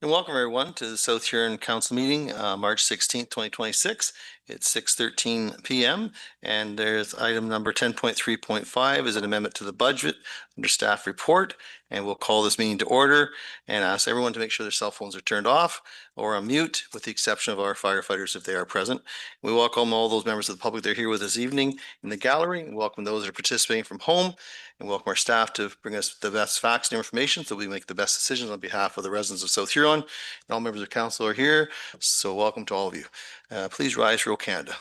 And welcome everyone to the South Huron Council meeting, March 16th, 2026. It's 6:13 p.m. and there's item number 10.3.5 is an amendment to the budget under staff report. And we'll call this meeting to order and ask everyone to make sure their cell phones are turned off or on mute, with the exception of our firefighters if they are present. We welcome all those members of the public that are here with us this evening in the gallery, and welcome those that are participating from home, and welcome our staff to bring us the best facts and information so we make the best decisions on behalf of the residents of South Huron. And all members of council are here, so welcome to all of you. Please rise for Roll Canada.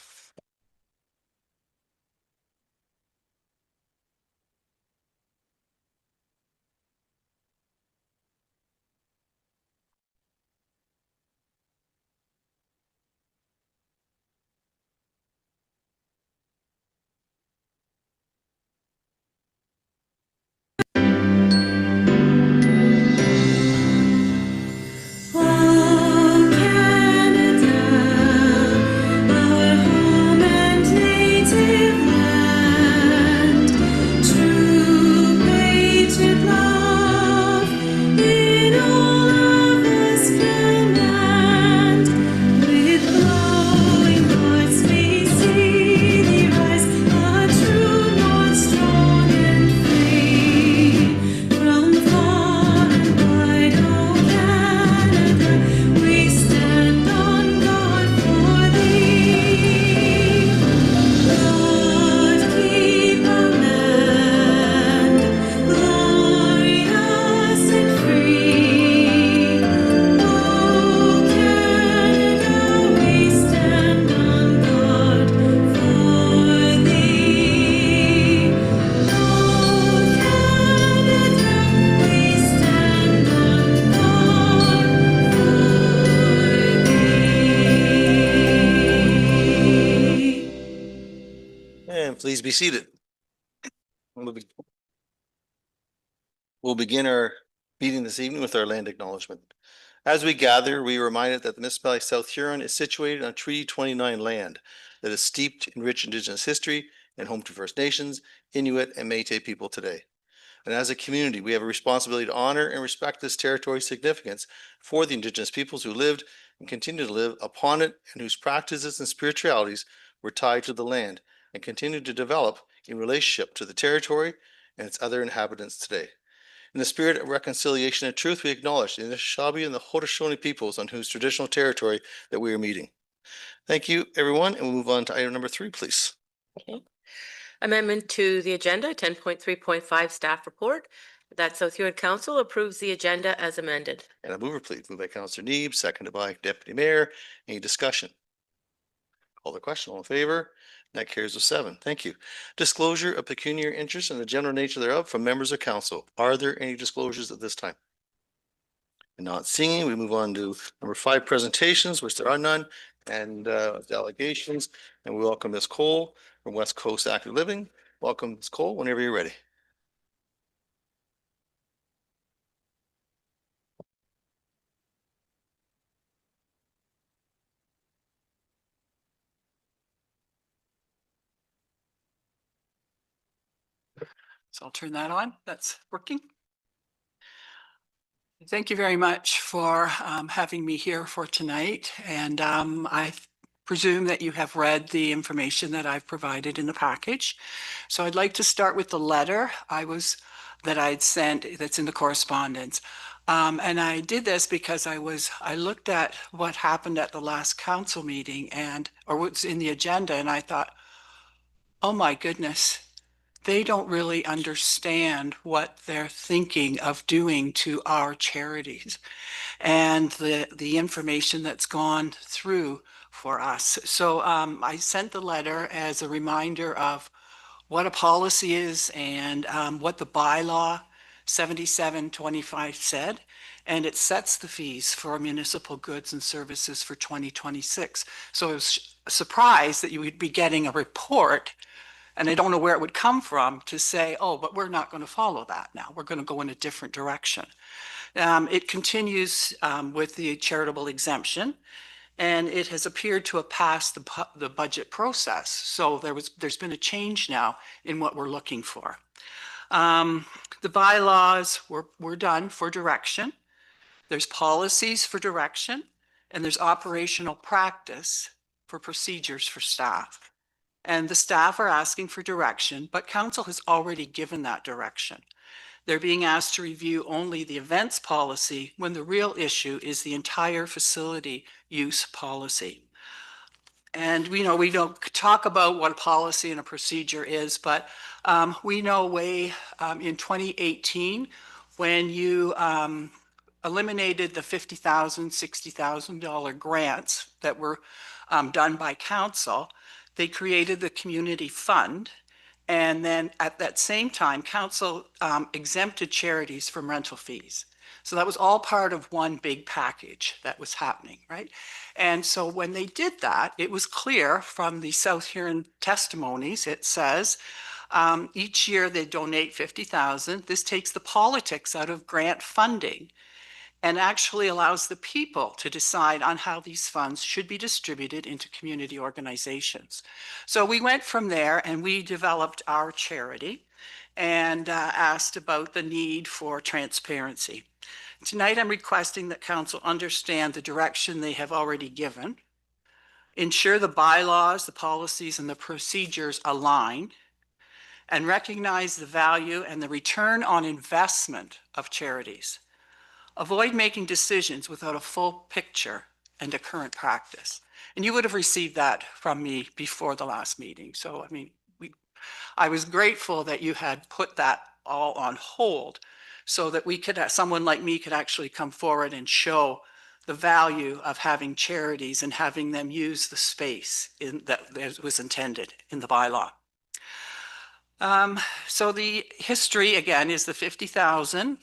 Please be seated. We'll begin our meeting this evening with our land acknowledgement. As we gather, we are reminded that the municipality of South Huron is situated on Treaty 29 land that is steeped in rich Indigenous history and home to First Nations, Inuit, and Métis people today. And as a community, we have a responsibility to honor and respect this territory's significance for the Indigenous peoples who lived and continue to live upon it, and whose practices and spiritualities were tied to the land and continue to develop in relationship to the territory and its other inhabitants today. In the spirit of reconciliation and truth, we acknowledge the Anishinaabe and the Haudenosaunee peoples on whose traditional territory that we are meeting. Thank you, everyone, and we'll move on to item number 3, please. Okay. Amendment to the agenda, 10.3.5 staff report. That South Huron Council approves the agenda as amended. And a mover, please. Moved by Councillor Neeb, seconded by Deputy Mayor. Any discussion? Call the question. All in favor? That carries with 7. Thank you. Disclosure of pecuniary interest and the general nature thereof from members of council. Are there any disclosures at this time? Not seeing, we move on to number 5, presentations, which there are none, and delegations. And we welcome Ms. Cole from West Coast Active Living. Welcome, Ms. Cole, whenever you're ready. So I'll turn that on. That's working. Thank you very much for having me here for tonight. And I presume that you have read the information that I've provided in the package. So I'd like to start with the letter that I'd sent that's in the correspondence. And I did this because I looked at what happened at the last council meeting or what's in the agenda, and I thought, oh my goodness, they don't really understand what they're thinking of doing to our charities and the information that's gone through for us. So I sent the letter as a reminder of what a policy is and what the bylaw 7725 said, and it sets the fees for municipal goods and services for 2026. So I was surprised that you would be getting a report, and I don't know where it would come from, to say, oh, but we're not going to follow that now. We're going to go in a different direction. It continues with the charitable exemption, and it has appeared to have passed the budget process. So there's been a change now in what we're looking for. The bylaws were done for direction. There's policies for direction, and there's operational practice for procedures for staff. And the staff are asking for direction, but council has already given that direction. They're being asked to review only the events policy when the real issue is the entire facility use policy. And we don't talk about what a policy and a procedure is, but we know in 2018, when you eliminated the $50,000, $60,000 grants that were done by council, they created the community fund. And then at that same time, council exempted charities from rental fees. So that was all part of one big package that was happening, right? And so when they did that, it was clear from the South Huron testimonies, it says, each year they donate 50,000. This takes the politics out of grant funding and actually allows the people to decide on how these funds should be distributed into community organizations. So we went from there and we developed our charity and asked about the need for transparency. Tonight, I'm requesting that council understand the direction they have already given, ensure the bylaws, the policies, and the procedures align, and recognize the value and the return on investment of charities. Avoid making decisions without a full picture and a current practice. And you would have received that from me before the last meeting. So, I mean, I was grateful that you had put that all on hold so that we could, someone like me could actually come forward and show the value of having charities and having them use the space that was intended in the bylaw. So the history, again, is the 50,000.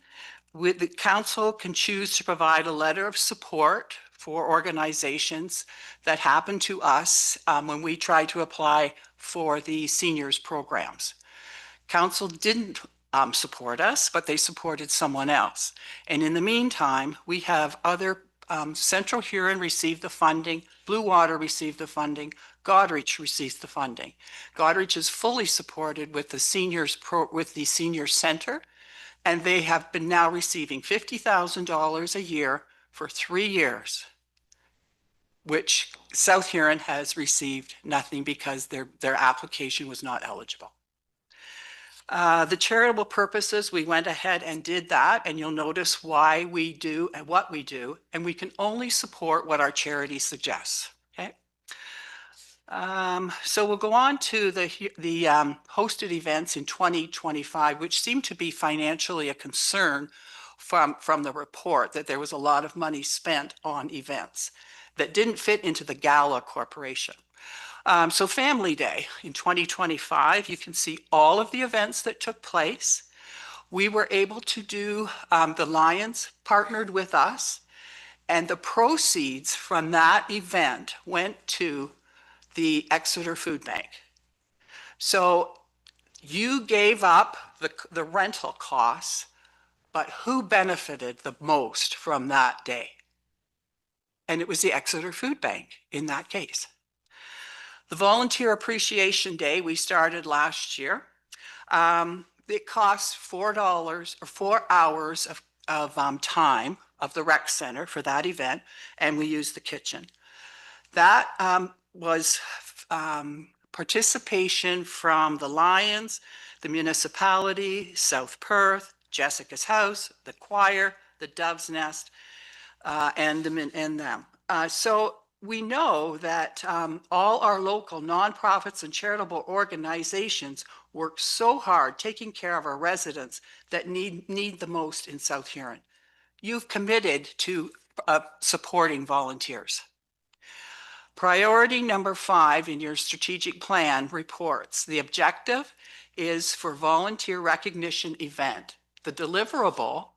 The council can choose to provide a letter of support for organizations that happen to us when we try to apply for the seniors programs. Council didn't support us, but they supported someone else. And in the meantime, we have other, Central Huron received the funding, Blue Water received the funding, Goderich received the funding. Goderich is fully supported with the seniors with the senior center, and they have been now receiving $50,000 a year for 3 years, which South Huron has received nothing because their application was not eligible. The charitable purposes, we went ahead and did that, and you'll notice why we do and what we do, and we can only support what our charity suggests, okay? So we'll go on to the hosted events in 2025, which seemed to be financially a concern from the report, that there was a lot of money spent on events that didn't fit into the Gala Corporation. So Family Day in 2025, you can see all of the events that took place. We were able to do, the Lions partnered with us, and the proceeds from that event went to the Exeter Food Bank. So you gave up the rental costs, but who benefited the most from that day? And it was the Exeter Food Bank in that case. The Volunteer Appreciation Day we started last year. It costs $4 or 4 hours of time of the rec center for that event, and we used the kitchen. That was participation from the Lions, the municipality, South Perth, Jessica's House, the choir, the Dove's Nest, and them. So we know that all our local nonprofits and charitable organizations work so hard taking care of our residents that need the most in South Huron. You've committed to supporting volunteers. Priority number 5 in your strategic plan reports the objective is for volunteer recognition event. The deliverable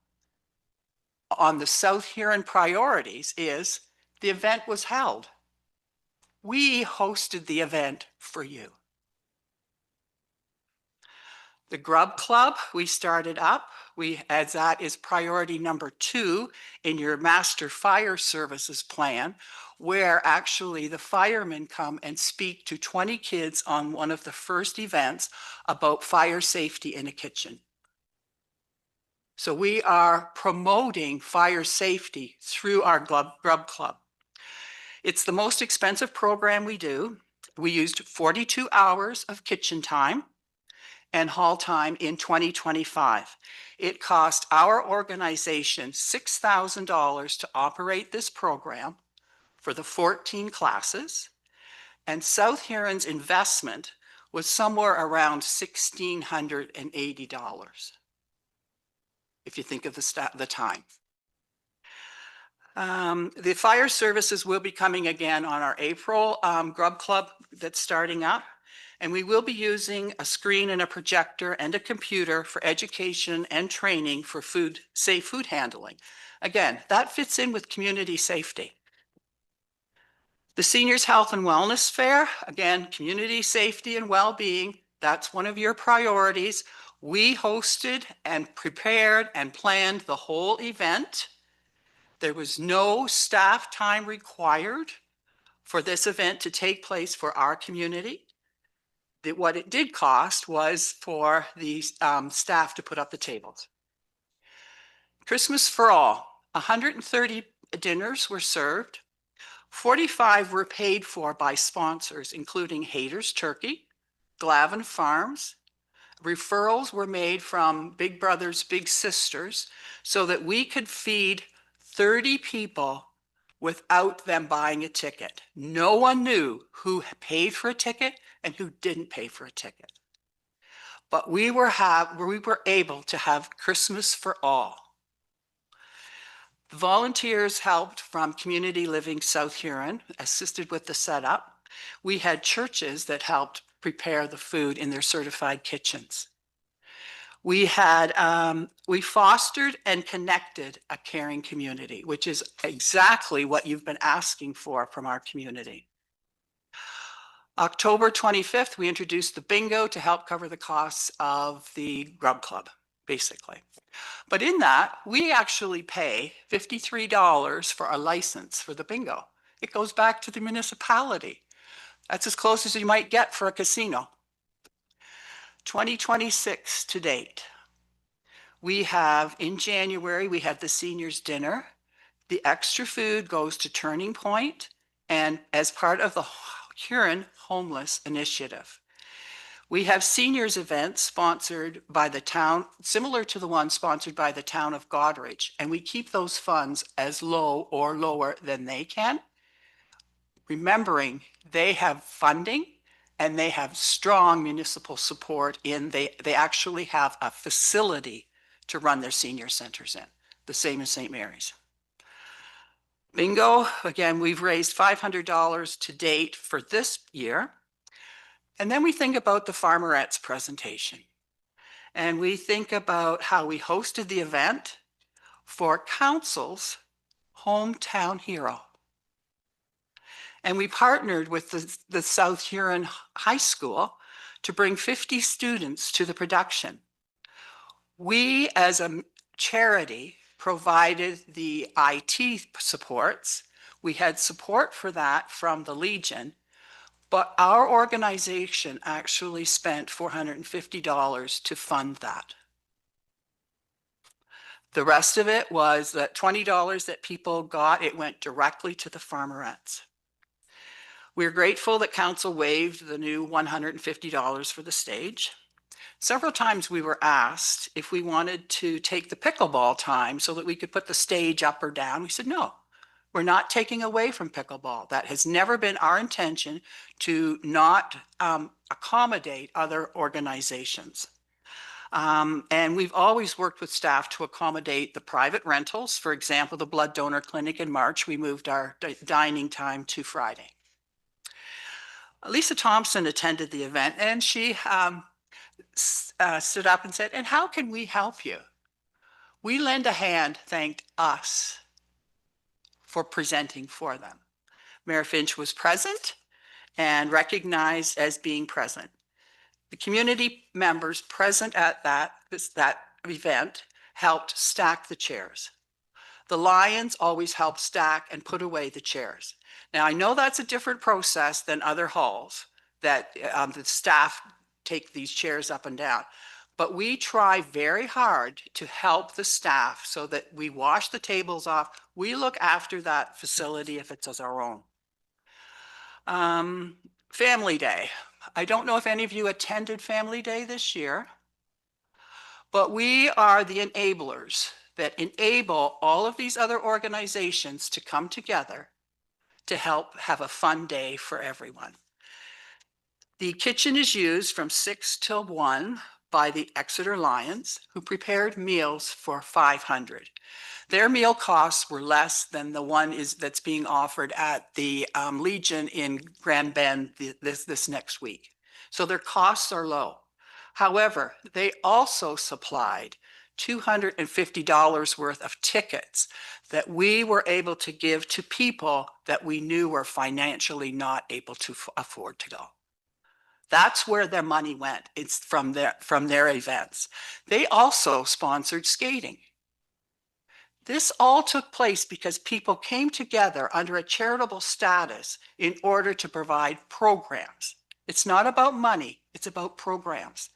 on the South Huron priorities is the event was held. We hosted the event for you. The Grub Club we started up. As that is priority number 2 in your master fire services plan, where actually the firemen come and speak to 20 kids on one of the first events about fire safety in a kitchen. So we are promoting fire safety through our Grub Club. It's the most expensive program we do. We used 42 hours of kitchen time and hall time in 2025. It cost our organization $6,000 to operate this program for the 14 classes, and South Huron's investment was somewhere around $1,680, if you think of the time. The fire services will be coming again on our April Grub Club that's starting up. And we will be using a screen and a projector and a computer for education and training for safe food handling. Again, that fits in with community safety. The Seniors Health and Wellness Fair, again, community safety and well-being, that's one of your priorities. We hosted and prepared and planned the whole event. There was no staff time required for this event to take place for our community. What it did cost was for the staff to put up the tables. Christmas for All, 130 dinners were served. 45 were paid for by sponsors, including Hader's Turkey, Glavin Farms. Referrals were made from Big Brothers Big Sisters so that we could feed 30 people without them buying a ticket. No one knew who paid for a ticket and who didn't pay for a ticket. But we were able to have Christmas for All. Volunteers helped from Community Living South Huron, assisted with the setup. We had churches that helped prepare the food in their certified kitchens. We fostered and connected a caring community, which is exactly what you've been asking for from our community. October 25th, we introduced the bingo to help cover the costs of the Grub Club, basically. But in that, we actually pay $53 for a license for the bingo. It goes back to the municipality. That's as close as you might get for a casino. 2026 to date. We have, in January, we had the seniors dinner. The extra food goes to Turning Point and as part of the Huron Homeless Initiative. We have seniors events sponsored by the town, similar to the one sponsored by the town of Goderich, and we keep those funds as low or lower than they can, remembering they have funding and they have strong municipal support they actually have a facility to run their senior centers in, the same as St. Mary's. Bingo, again, we've raised $500 to date for this year. And then we think about the Farmerettes presentation. And we think about how we hosted the event for Council's Hometown Hero. And we partnered with the South Huron High School to bring 50 students to the production. We, as a charity, provided the IT supports. We had support for that from the Legion, but our organization actually spent $450 to fund that. The rest of it was that $20 that people got, it went directly to the Farmerettes. We're grateful that council waived the new $150 for the stage. Several times we were asked if we wanted to take the pickleball time so that we could put the stage up or down. We said, no, we're not taking away from pickleball. That has never been our intention, to not accommodate other organizations. And we've always worked with staff to accommodate the private rentals. For example, the blood donor clinic in March, we moved our dining time to Friday. Lisa Thompson attended the event, and she stood up and said, and how can we help you? We Lend a Hand thanked us for presenting for them. Mayor Finch was present and recognized as being present. The community members present at that event helped stack the chairs. The Lions always help stack and put away the chairs. Now, I know that's a different process than other halls that the staff take these chairs up and down, but we try very hard to help the staff so that we wash the tables off. We look after that facility if it's our own. Family Day. I don't know if any of you attended Family Day this year, but we are the enablers that enable all of these other organizations to come together to help have a fun day for everyone. The kitchen is used from 6 till 1 by the Exeter Lions, who prepared meals for 500. Their meal costs were less than the one that's being offered at the Legion in Grand Bend this next week. So their costs are low. However, they also supplied $250 worth of tickets that we were able to give to people that we knew were financially not able to afford to go. That's where their money went. It's from their events. They also sponsored skating. This all took place because people came together under a charitable status in order to provide programs. It's not about money, it's about programs.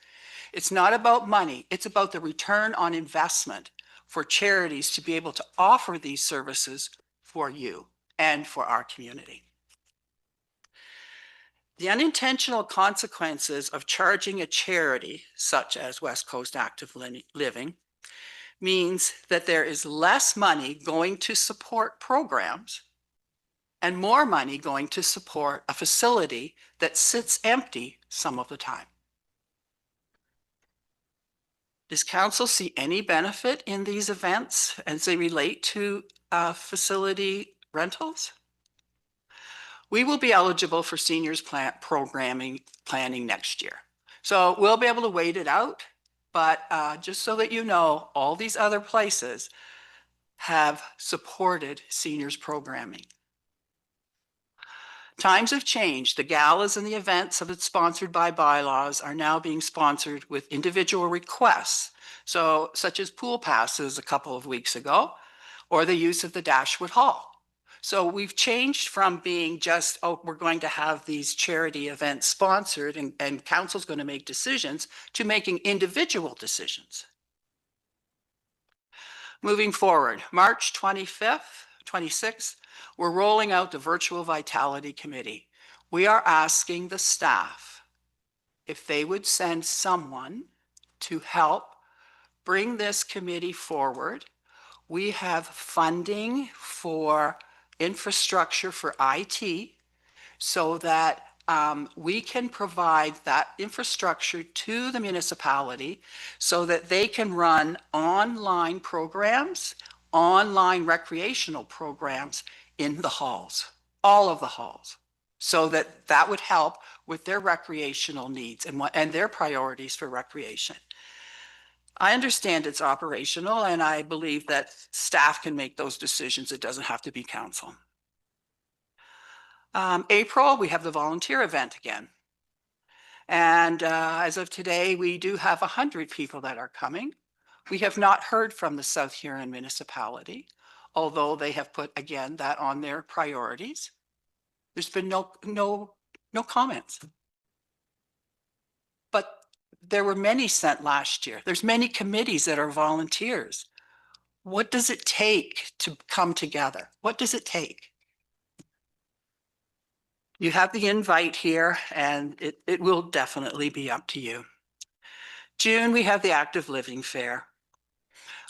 It's not about money, it's about the return on investment for charities to be able to offer these services for you and for our community. The unintentional consequences of charging a charity, such as West Coast Active Living, means that there is less money going to support programs and more money going to support a facility that sits empty some of the time. Does council see any benefit in these events as they relate to facility rentals? We will be eligible for seniors planning next year. So we'll be able to wait it out, but just so that you know, all these other places have supported seniors programming. Times have changed. The galas and the events that are sponsored by bylaws are now being sponsored with individual requests. So such as pool passes a couple of weeks ago, or the use of the Dashwood Hall. So we've changed from being just, oh, we're going to have these charity events sponsored and council's going to make decisions, to making individual decisions. Moving forward, March 25th, 26th, we're rolling out the Virtual Vitality Committee. We are asking the staff if they would send someone to help bring this committee forward. We have funding for infrastructure for IT so that we can provide that infrastructure to the municipality so that they can run online programs, online recreational programs in the halls, all of the halls, so that would help with their recreational needs and their priorities for recreation. I understand it's operational, and I believe that staff can make those decisions. It doesn't have to be council. April, we have the volunteer event again. And as of today, we do have 100 people that are coming. We have not heard from the South Huron municipality, although they have put, again, that on their priorities. There's been no comments. But there were many sent last year. There's many committees that are volunteers. What does it take to come together? What does it take? You have the invite here, and it will definitely be up to you. June, we have the Active Living Fair.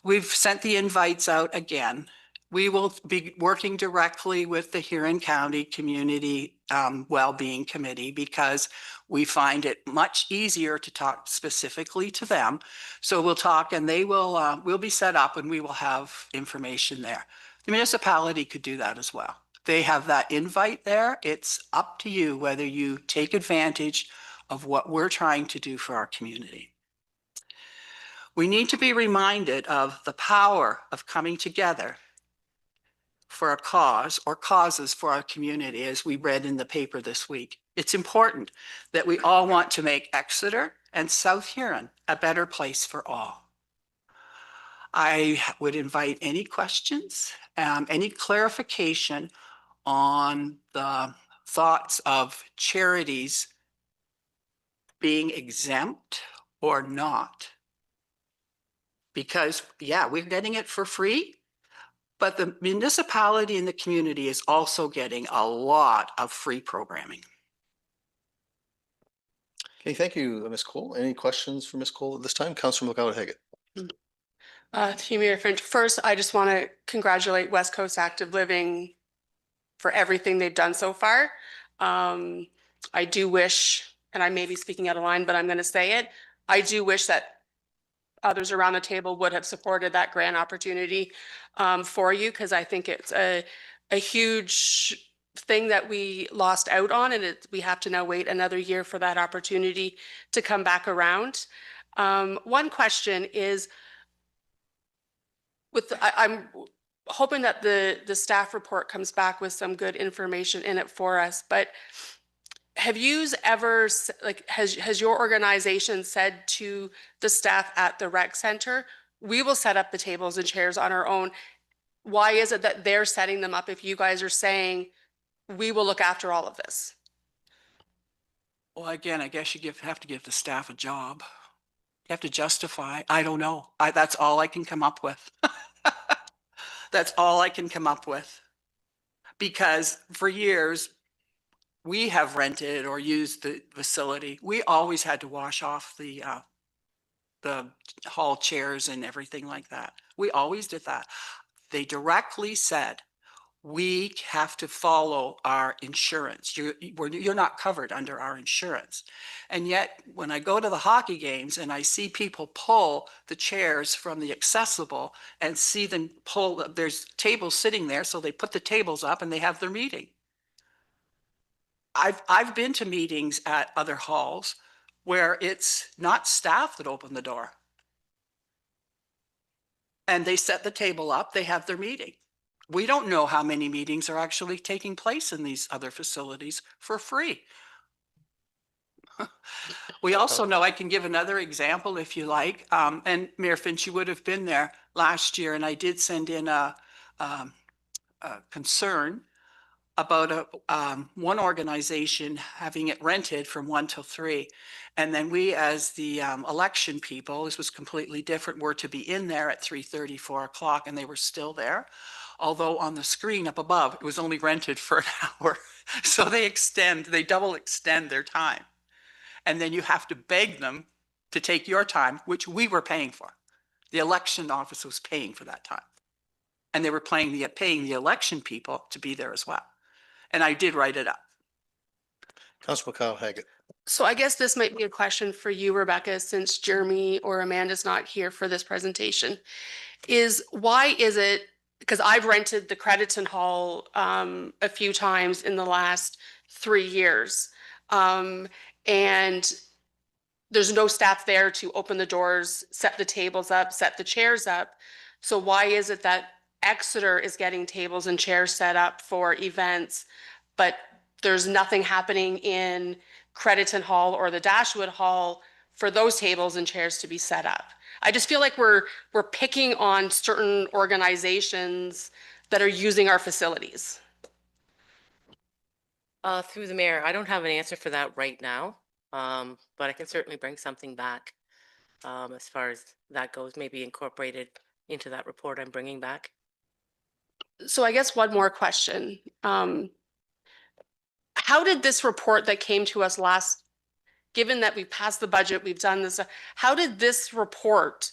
We've sent the invites out again. We will be working directly with the Huron County Community Wellbeing Committee because we find it much easier to talk specifically to them. So we'll talk, and they will we'll be set up, and we will have information there. The municipality could do that as well. They have that invite there. It's up to you whether you take advantage of what we're trying to do for our community. We need to be reminded of the power of coming together for a cause or causes for our community, as we read in the paper this week. It's important that we all want to make Exeter and South Huron a better place for all. I would invite any questions, any clarification on the thoughts of charities being exempt or not Because, yeah, we're getting it for free, but the municipality and the community is also getting a lot of free programming. Okay, thank you, Ms. Cole. Any questions for Ms. Cole at this time? Councillor McLeod-Haggett. To you, Mayor Finch. First, I just want to congratulate West Coast Active Living for everything they've done so far. I do wish, and I may be speaking out of line, but I'm going to say it. I do wish that others around the table would have supported that grant opportunity for you, because I think it's a huge thing that we lost out on, and we have to now wait another year for that opportunity to come back around. One question is, I'm hoping that the staff report comes back with some good information in it for us, but have you ever, like, has your organization said to the staff at the rec center, we will set up the tables and chairs on our own? Why is it that they're setting them up if you guys are saying, we will look after all of this? Well, again, I guess you have to give the staff a job. You have to justify. I don't know. That's all I can come up with. That's all I can come up with. Because for years, we have rented or used the facility. We always had to wash off the hall chairs and everything like that. We always did that. They directly said, we have to follow our insurance. You're not covered under our insurance. And yet, when I go to the hockey games and I see people pull the chairs from the accessible and see them pull, there's tables sitting there, so they put the tables up and they have their meeting. I've been to meetings at other halls where it's not staff that open the door. And they set the table up, they have their meeting. We don't know how many meetings are actually taking place in these other facilities for free. We also know, I can give another example if you like, and Mayor Finch, you would have been there last year, and I did send in a concern about one organization having it rented from 1 till 3. And then we, as the election people, this was completely different, were to be in there at 3:30, 4 o'clock, and they were still there. Although on the screen up above, it was only rented for an hour. So they double extend their time. And then you have to beg them to take your time, which we were paying for. The election office was paying for that time. And they were paying the election people to be there as well. And I did write it up. Councillor McLeod-Haggett. So I guess this might be a question for you, Rebecca, since Jeremy or Amanda's not here for this presentation, is why is it, because I've rented the Crediton Hall a few times in the last 3 years, and there's no staff there to open the doors, set the tables up, set the chairs up. So why is it that Exeter is getting tables and chairs set up for events, but there's nothing happening in Crediton Hall or the Dashwood Hall for those tables and chairs to be set up? I just feel like we're picking on certain organizations that are using our facilities. Through the mayor, I don't have an answer for that right now, but I can certainly bring something back as far as that goes, maybe incorporated into that report I'm bringing back. So I guess one more question. How did this report that came to us last, given that we passed the budget, we've done this, how did this report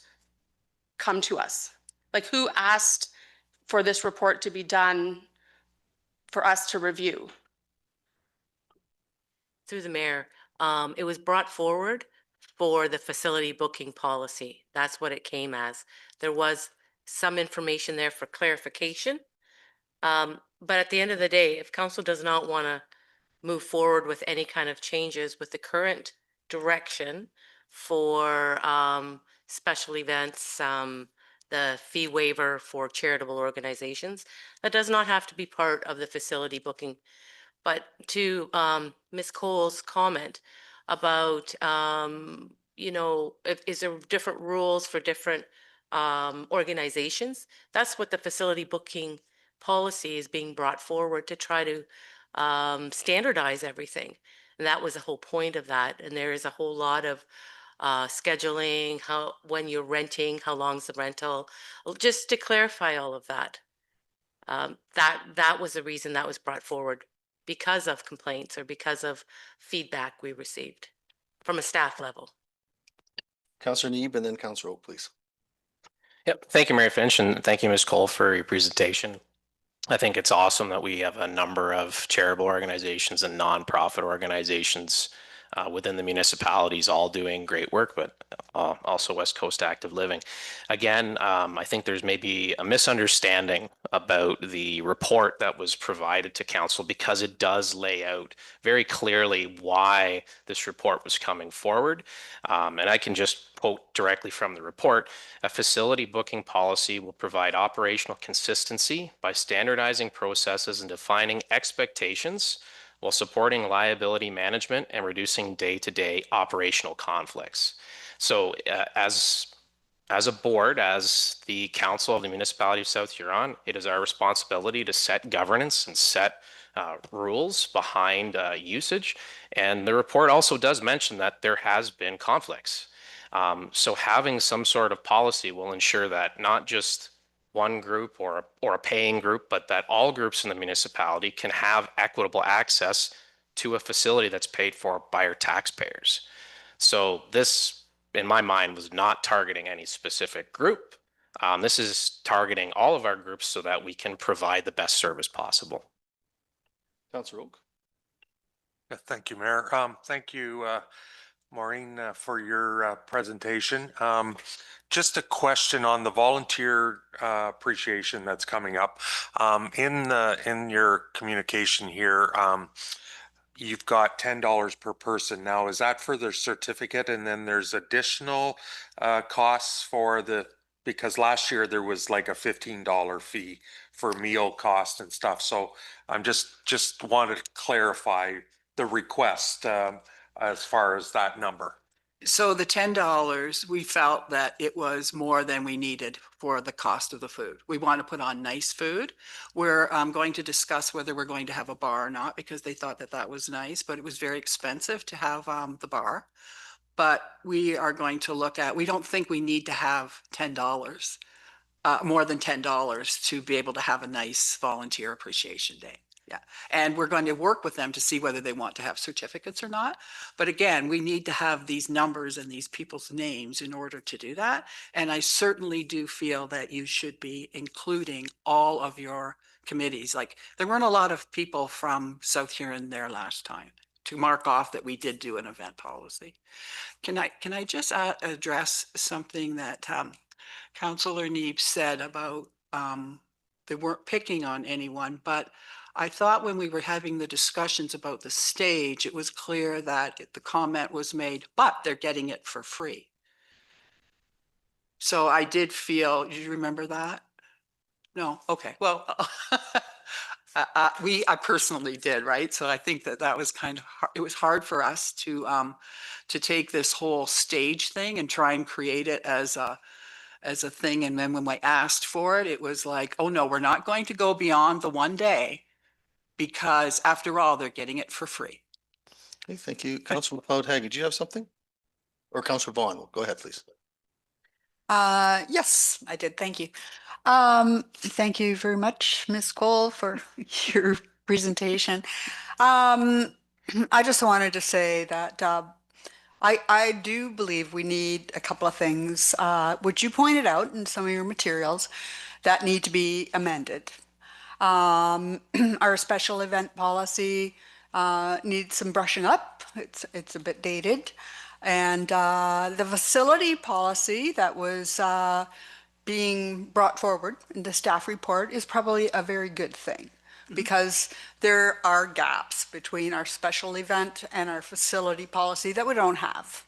come to us? Like, who asked for this report to be done for us to review? Through the mayor, it was brought forward for the facility booking policy. That's what it came as. There was some information there for clarification. But at the end of the day, if council does not want to move forward with any kind of changes with the current direction for special events, the fee waiver for charitable organizations, that does not have to be part of the facility booking. But to Ms. Cole's comment about, is there different rules for different organizations? That's what the facility booking policy is being brought forward to try to standardize everything. And that was the whole point of that. And there is a whole lot of scheduling, when you're renting, how long's the rental, just to clarify all of that. That was the reason that was brought forward, because of complaints or because of feedback we received from a staff level. Councillor Neeb and then Councillor Oak, please. Yep. Thank you, Mayor Finch, and thank you, Ms. Cole, for your presentation. I think it's awesome that we have a number of charitable organizations and nonprofit organizations within the municipalities all doing great work, but also West Coast Active Living. Again, I think there's maybe a misunderstanding about the report that was provided to council, because it does lay out very clearly why this report was coming forward. And I can just quote directly from the report: a facility booking policy will provide operational consistency by standardizing processes and defining expectations while supporting liability management and reducing day-to-day operational conflicts. So as a board, as the council of the municipality of South Huron, it is our responsibility to set governance and set rules behind usage. And the report also does mention that there has been conflicts. So having some sort of policy will ensure that not just one group or a paying group, but that all groups in the municipality can have equitable access to a facility that's paid for by our taxpayers. So this, in my mind, was not targeting any specific group. This is targeting all of our groups so that we can provide the best service possible. Councillor Oak. Thank you, Mayor. Thank you, Maureen, for your presentation. Just a question on the volunteer appreciation that's coming up. In your communication here, you've got $10 per person. Now, is that for their certificate, and then there's additional costs for because last year there was like a $15 fee for meal cost and stuff. So I'm just wanted to clarify the request as far as that number. So the $10, we felt that it was more than we needed for the cost of the food. We want to put on nice food. We're going to discuss whether we're going to have a bar or not, because they thought that that was nice, but it was very expensive to have the bar. But we are going to look at, we don't think we need to have $10, more than $10 to be able to have a nice volunteer appreciation day. Yeah. And we're going to work with them to see whether they want to have certificates or not. But again, we need to have these numbers and these people's names in order to do that. And I certainly do feel that you should be including all of your committees. Like, there weren't a lot of people from South Huron there last time to mark off that we did do an event policy. Can I just address something that Councillor Neeb said about they weren't picking on anyone, but I thought when we were having the discussions about the stage, it was clear that the comment was made, but they're getting it for free. So I did feel, do you remember that? No? Okay. Well, I personally did, right? So I think that was kind of hard. It was hard for us to take this whole stage thing and try and create it as a thing. And then when we asked for it, it was like, oh no, we're not going to go beyond the one day, because after all, they're getting it for free. Okay, thank you. Councillor McLeod-Haggard, did you have something? Or Councillor Vaughan, go ahead, please. Yes, I did. Thank you. Thank you very much, Ms. Cole, for your presentation. I just wanted to say that I do believe we need a couple of things, which you pointed out in some of your materials, that need to be amended. Our special event policy needs some brushing up. It's a bit dated. And the facility policy that was being brought forward in the staff report is probably a very good thing, because there are gaps between our special event and our facility policy that we don't have.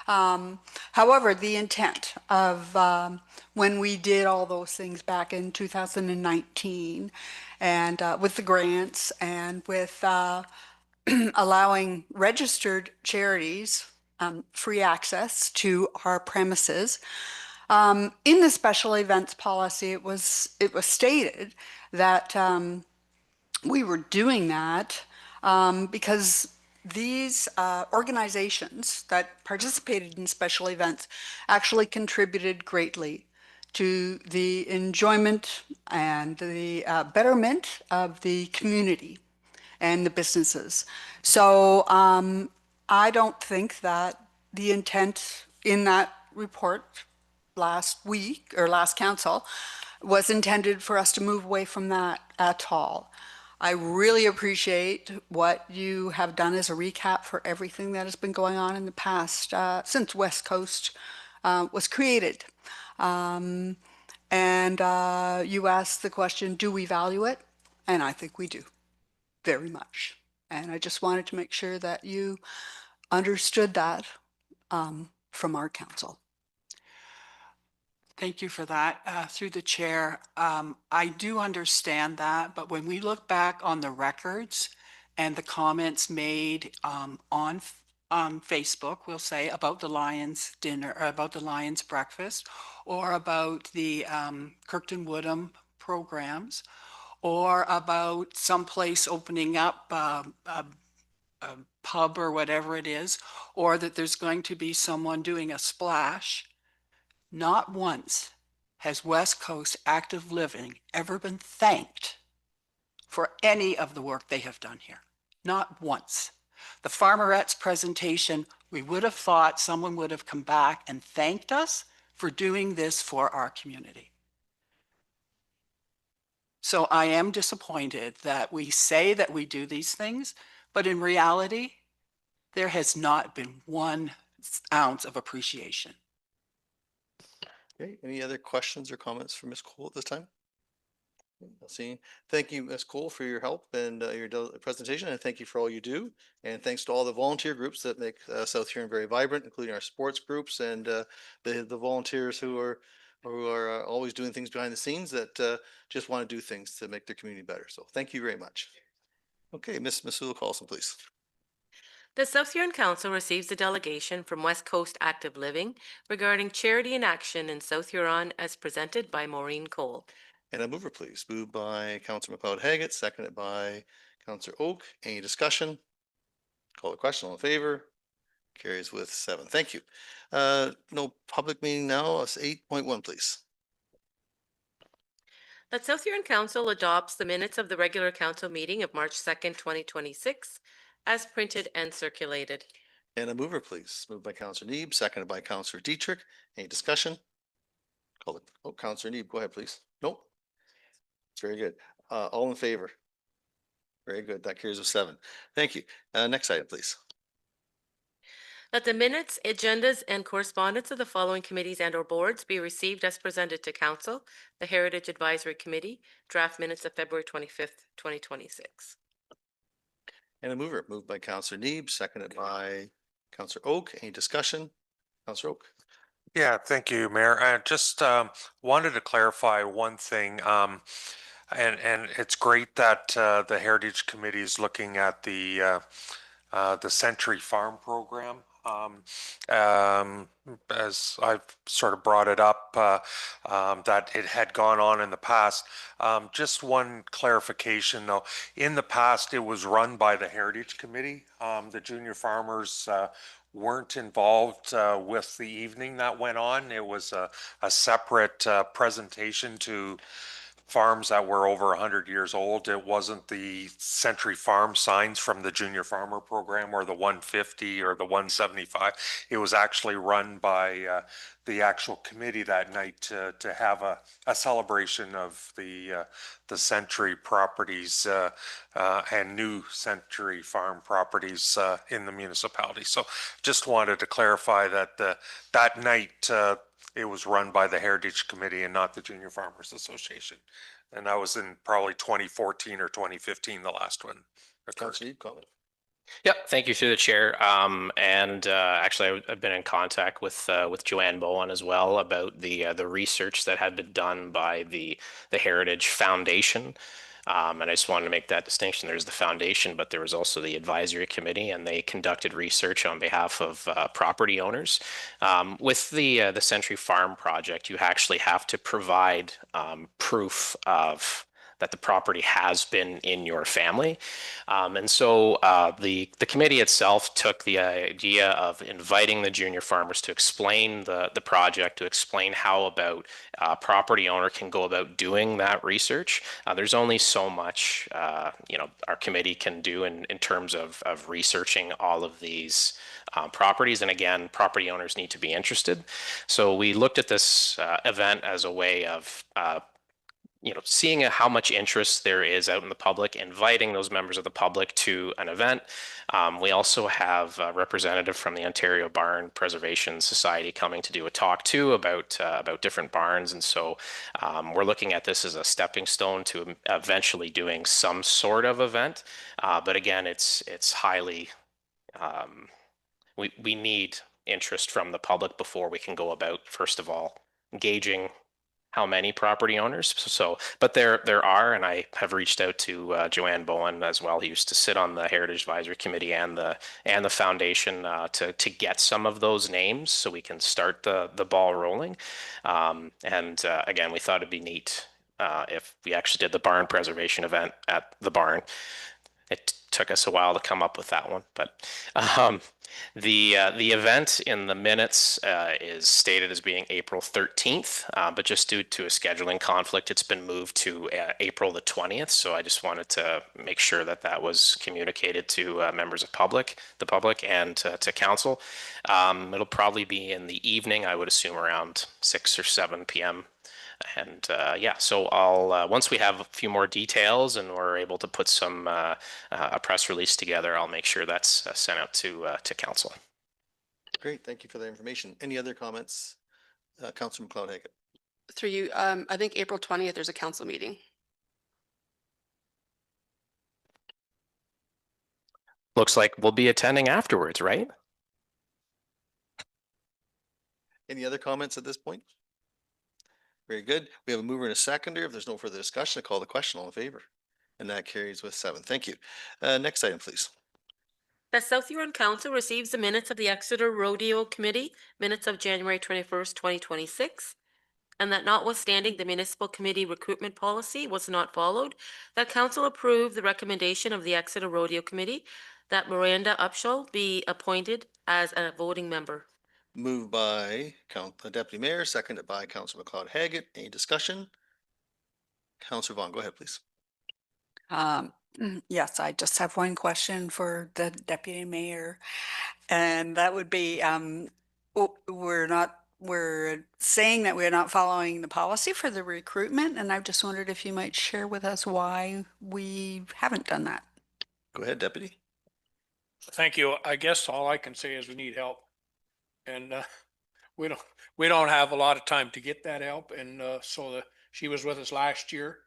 However, the intent of when we did all those things back in 2019, and with the grants and with allowing registered charities free access to our premises, in the special events policy, it was stated that we were doing that because these organizations that participated in special events actually contributed greatly to the enjoyment and the betterment of the community and the businesses. So I don't think that the intent in that report last week or last council was intended for us to move away from that at all. I really appreciate what you have done as a recap for everything that has been going on in the past since West Coast was created. And you asked the question, do we value it? And I think we do, very much. And I just wanted to make sure that you understood that from our council. Thank you for that. Through the chair, I do understand that, but when we look back on the records and the comments made on Facebook, we'll say, about the Lions dinner, or about the Lions breakfast, or about the Kirkton Woodham programs, or about someplace opening up a pub or whatever it is, or that there's going to be someone doing a splash. Not once has West Coast Active Living ever been thanked for any of the work they have done here. Not once. The Farmerettes presentation, we would have thought someone would have come back and thanked us for doing this for our community. So I am disappointed that we say that we do these things, but in reality, there has not been 1 ounce of appreciation. Okay, any other questions or comments for Ms. Cole at this time? See, thank you, Ms. Cole, for your help and your presentation, and thank you for all you do. And thanks to all the volunteer groups that make South Huron very vibrant, including our sports groups and the volunteers who are always doing things behind the scenes that just want to do things to make their community better. So thank you very much. Okay, Ms. Masula Carlson, please. The South Huron Council receives a delegation from West Coast Active Living regarding charity in action in South Huron as presented by Maureen Cole. And a mover, please. Moved by Councillor McLeod Haggett, seconded by Councillor Oak. Any discussion? Call the question. All in favor? Carries with 7. Thank you. No public meeting now. It's 8.1, please. That South Huron Council adopts the minutes of the regular council meeting of March 2nd, 2026 as printed and circulated. And a mover, please. Moved by Councillor Neeb, seconded by Councillor Dietrich. Any discussion? Call it. Oh, Councillor Neeb, go ahead, please. Nope. Very good. All in favor? Very good. That carries with 7. Thank you. Next item, please. That the minutes, agendas, and correspondence of the following committees and or boards be received as presented to council. The Heritage Advisory Committee, draft minutes of February 25th, 2026. And a mover, moved by Councillor Neeb, seconded by Councillor Oak. Any discussion? Councillor Oak. Yeah, thank you, Mayor. I just wanted to clarify one thing. And it's great that the Heritage Committee is looking at the Century Farm program. As I've sort of brought it up, that it had gone on in the past. Just one clarification though, in the past it was run by the Heritage Committee. The junior farmers weren't involved with the evening that went on. It was a separate presentation to farms that were over 100 years old. It wasn't the Century Farm signs from the Junior Farmer Program or the 150 or the 175. It was actually run by the actual committee that night to have a celebration of the Century properties and new Century Farm properties in the municipality. So just wanted to clarify that that night it was run by the Heritage Committee and not the Junior Farmers Association. And that was in probably 2014 or 2015, the last one occurred. Councillor Neeb, comment. Yep, thank you through the chair. Actually, I've been in contact with Joanne Bowen as well about the research that had been done by the Heritage Foundation. And I just wanted to make that distinction. There's the foundation, but there was also the advisory committee, and they conducted research on behalf of property owners. With the Century Farm project, you actually have to provide proof of that the property has been in your family. And so the committee itself took the idea of inviting the junior farmers to explain the project, to explain how about property owner can go about doing that research. There's only so much our committee can do in terms of researching all of these properties. And again, property owners need to be interested. So we looked at this event as a way of seeing how much interest there is out in the public, inviting those members of the public to an event. We also have a representative from the Ontario Barn Preservation Society coming to do a talk too about different barns. And so we're looking at this as a stepping stone to eventually doing some sort of event. But again, it's highly, we need interest from the public before we can go about, first of all, gauging how many property owners. So, but there are, and I have reached out to Joanne Bowen as well. He used to sit on the Heritage Advisory Committee and the foundation to get some of those names so we can start the ball rolling. And again, we thought it'd be neat if we actually did the barn preservation event at the barn. It took us a while to come up with that one, but the event in the minutes is stated as being April 13th, but just due to a scheduling conflict, it's been moved to April the 20th. So I just wanted to make sure that that was communicated to members of the public, and to council. It'll probably be in the evening, I would assume around 6 or 7 p.m. And yeah, so I'll once we have a few more details and we're able to put some a press release together, I'll make sure that's sent out to council. Great, thank you for that information. Any other comments? Councilor McLeod-Haggett. Through you, I think April 20th, there's a council meeting. Looks like we'll be attending afterwards, right? Any other comments at this point? Very good. We have a mover and a seconder. If there's no further discussion, I call the question. All in favor? And that carries with 7. Thank you. Next item, please. The South Huron Council receives the minutes of the Exeter Rodeo Committee, minutes of January 21st, 2026. And that notwithstanding the municipal committee recruitment policy was not followed, that council approved the recommendation of the Exeter Rodeo Committee that Miranda Upshall be appointed as a voting member. Moved by Deputy Mayor, seconded by Councilor McLeod-Haggett. Any discussion? Councilor Vaughn, go ahead, please. Yes, I just have one question for the deputy mayor. And that would be, we're saying that we're not following the policy for the recruitment. And I just wondered if you might share with us why we haven't done that. Go ahead, Deputy. Thank you. I guess all I can say is we need help. And we don't have a lot of time to get that help. And she was with us last year.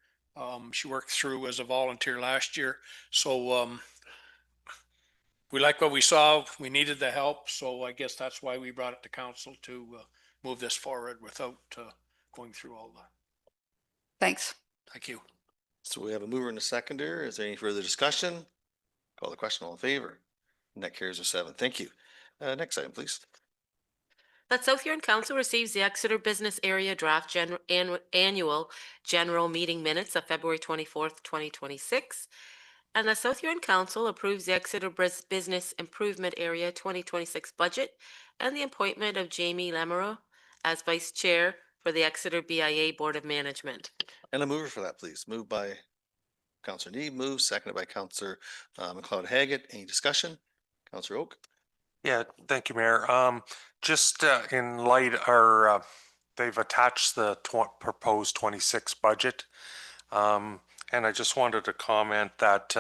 She worked through as a volunteer last year. So we like what we saw. We needed the help. So I guess that's why we brought it to council to move this forward without going through all that. Thanks. Thank you. So we have a mover and a seconder. Is there any further discussion? Call the question. All in favor? And that carries with 7. Thank you. Next item, please. That South Huron Council receives the Exeter Business Area Draft Annual General Meeting Minutes of February 24th, 2026. And the South Huron Council approves the Exeter Business Improvement Area 2026 budget and the appointment of Jamie Lamoureux as Vice Chair for the Exeter BIA Board of Management. And a mover for that, please. Moved by Councilor Neave, seconded by Councilor McLeod-Haggett. Any discussion? Councilor Oak. Yeah, thank you, Mayor. Just in light, they've attached the proposed 26 budget. And I just wanted to comment that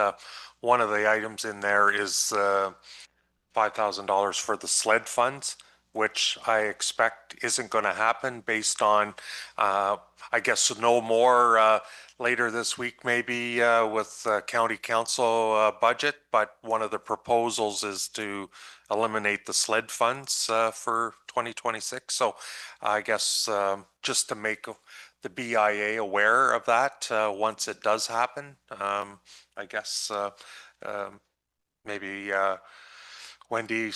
one of the items in there is $5,000 for the sled funds, which I expect isn't going to happen based on, I guess, no more later this week, maybe with county council budget. But one of the proposals is to eliminate the sled funds for 2026. So I guess just to make the BIA aware of that once it does happen, I guess maybe Wendy,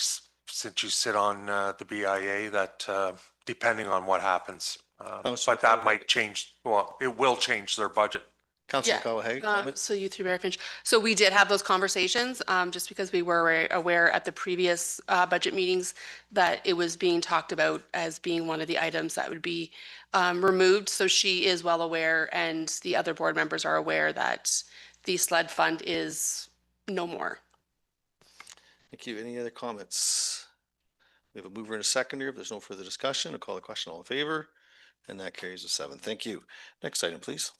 since you sit on the BIA, that depending on what happens, but that might change. Well, it will change their budget. Councillor Yeah, McCall-Haggett, comment? So you through Mayor Finch. So we did have those conversations, just because we were aware at the previous budget meetings that it was being talked about as being one of the items that would be removed. So she is well aware, and the other board members are aware that the sled fund is no more. Thank you. Any other comments? We have a mover and a seconder. If there's no further discussion, I'll call the question. All in favor? And that carries with 7. Thank you. Next item, please.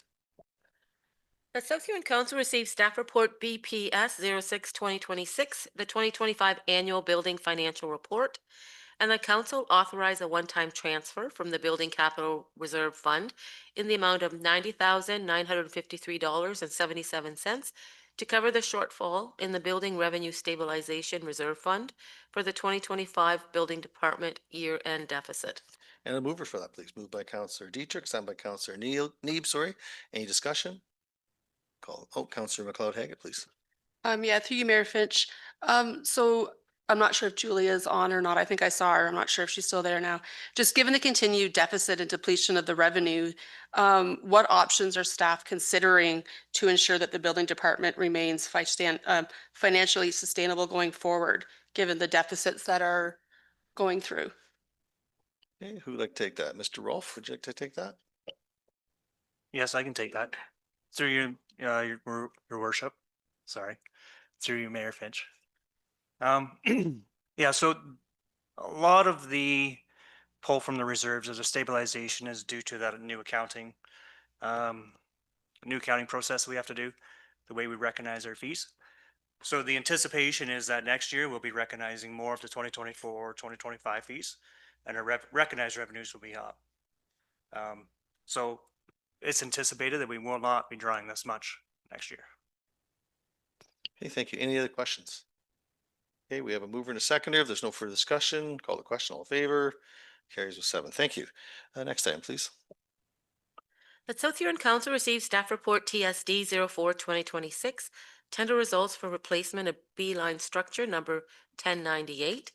The South Huron Council received staff report BPS 06-2026, the 2025 annual building financial report, and the council authorized a one-time transfer from the Building Capital Reserve Fund in the amount of $90,953.77 to cover the shortfall in the Building Revenue Stabilization Reserve Fund for the 2025 Building Department year-end deficit. And a mover for that, please. Moved by Councillor Dietrich, second by Councillor Neeb, sorry. Any discussion? Councillor McLeod-Haggett, please. Yeah, through you, Mayor Finch. So I'm not sure if Julia's on or not. I think I saw her. I'm not sure if she's still there now. Just given the continued deficit and depletion of the revenue, what options are staff considering to ensure that the building department remains financially sustainable going forward, given the deficits that are going through? Okay, who would like to take that? Mr. Rolfe, would you like to take that? Yes, I can take that. Through you, your worship. Sorry. Through you, Mayor Finch. Yeah, so a lot of the pull from the reserves as a stabilization is due to that new accounting process we have to do, the way we recognize our fees. So the anticipation is that next year we'll be recognizing more of the 2024, 2025 fees, and our recognized revenues will be up. So it's anticipated that we will not be drawing this much next year. Okay, thank you. Any other questions? Okay, we have a mover and a seconder. If there's no further discussion, call the question. All in favor? Carries with 7. Thank you. Next item, please. The South Huron Council received staff report TSD 04-2026, tender results for replacement of B-line structure number 1098.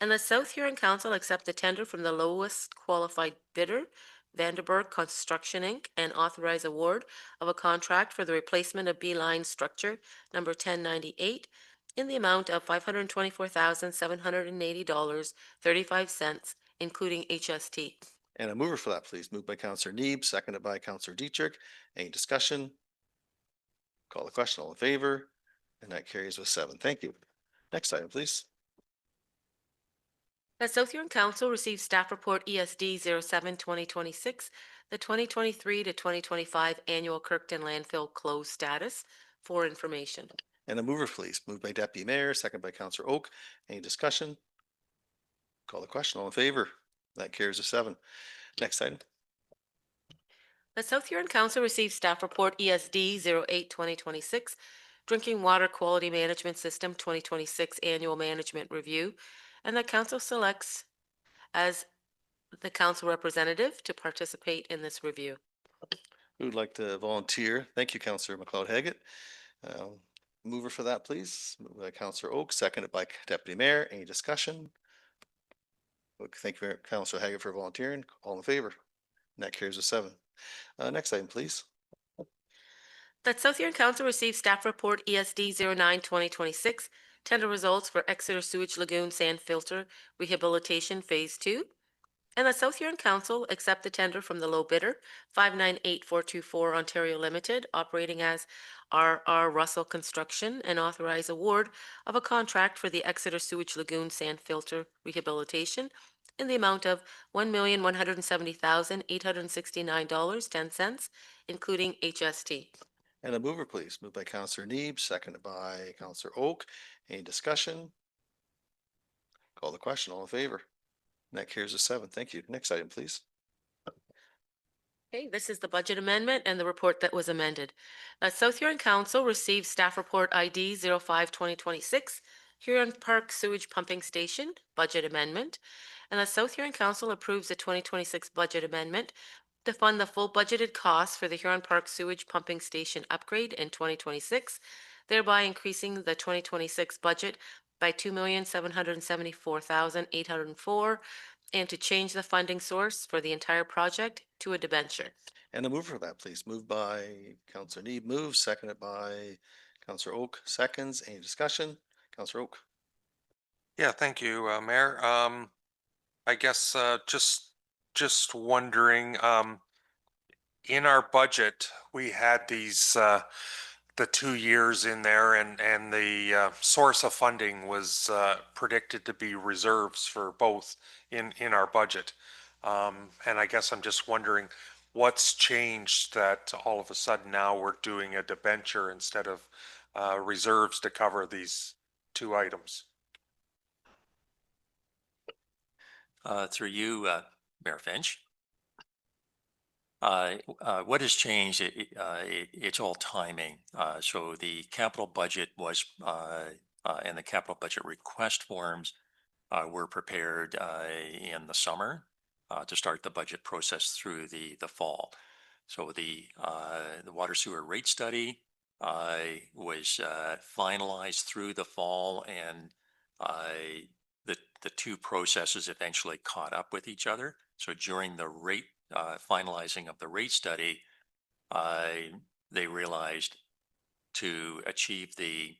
And the South Huron Council accept the tender from the lowest qualified bidder, Vanderberg Construction Inc., and authorize award of a contract for the replacement of B-line structure number 1098 in the amount of $524,780.35, including HST. And a mover for that, please. Moved by Councillor Neeb, seconded by Councillor Dietrich. Any discussion? Call the question. All in favor? And that carries with 7. Thank you. Next item, please. The South Huron Council received staff report ESD 07-2026, the 2023 to 2025 annual Kirkton landfill closed status for information. And a mover, please. Moved by Deputy Mayor, seconded by Councillor Oak. Any discussion? Call the question. All in favor? That carries with 7. Next item. The South Huron Council received staff report ESD 08-2026, Drinking Water Quality Management System 2026 Annual Management Review, and the council selects as the council representative to participate in this review. Who would like to volunteer? Thank you, Councillor McLeod-Haggett. Mover for that, please. Moved by Councillor Oak, seconded by Deputy Mayor. Any discussion? Thank you, Councillor Haggett, for volunteering. All in favor? And that carries with 7. Next item, please. That South Huron Council received staff report ESD 09-2026, tender results for Exeter Sewage Lagoon Sand Filter Rehabilitation Phase 2. And the South Huron Council accept the tender from the low bidder, 598424 Ontario Limited, operating as R.R. Russell Construction, and authorize award of a contract for the Exeter Sewage Lagoon Sand Filter Rehabilitation in the amount of $1,170,869.10, including HST. And a mover, please. Moved by Councillor Neeb, seconded by Councillor Oak. Any discussion? Call the question. All in favor? And that carries with 7. Thank you. Next item, please. Okay, this is the budget amendment and the report that was amended. South Huron Council received staff report ID 05-2026, Huron Park Sewage Pumping Station Budget Amendment. And the South Huron Council approves the 2026 budget amendment to fund the full budgeted costs for the Huron Park Sewage Pumping Station upgrade in 2026, thereby increasing the 2026 budget by $2,774,804, and to change the funding source for the entire project to a debenture. And a move for that, please. Moved by Counselor Need, moves, seconded by Counselor Oak, seconds. Any discussion? Counselor Oak. Yeah, thank you, Mayor. I guess just wondering, in our budget, we had these the 2 years in there, and the source of funding was predicted to be reserves for both in our budget. And I guess I'm just wondering what's changed that all of a sudden now we're doing a debenture instead of reserves to cover these two items. Through you, Mayor Finch. What has changed? It's all timing. So the capital budget was, and the capital budget request forms were prepared in the summer to start the budget process through the fall. So the water sewer rate study was finalized through the fall, and the two processes eventually caught up with each other. So during the rate finalizing of the rate study, they realized to achieve the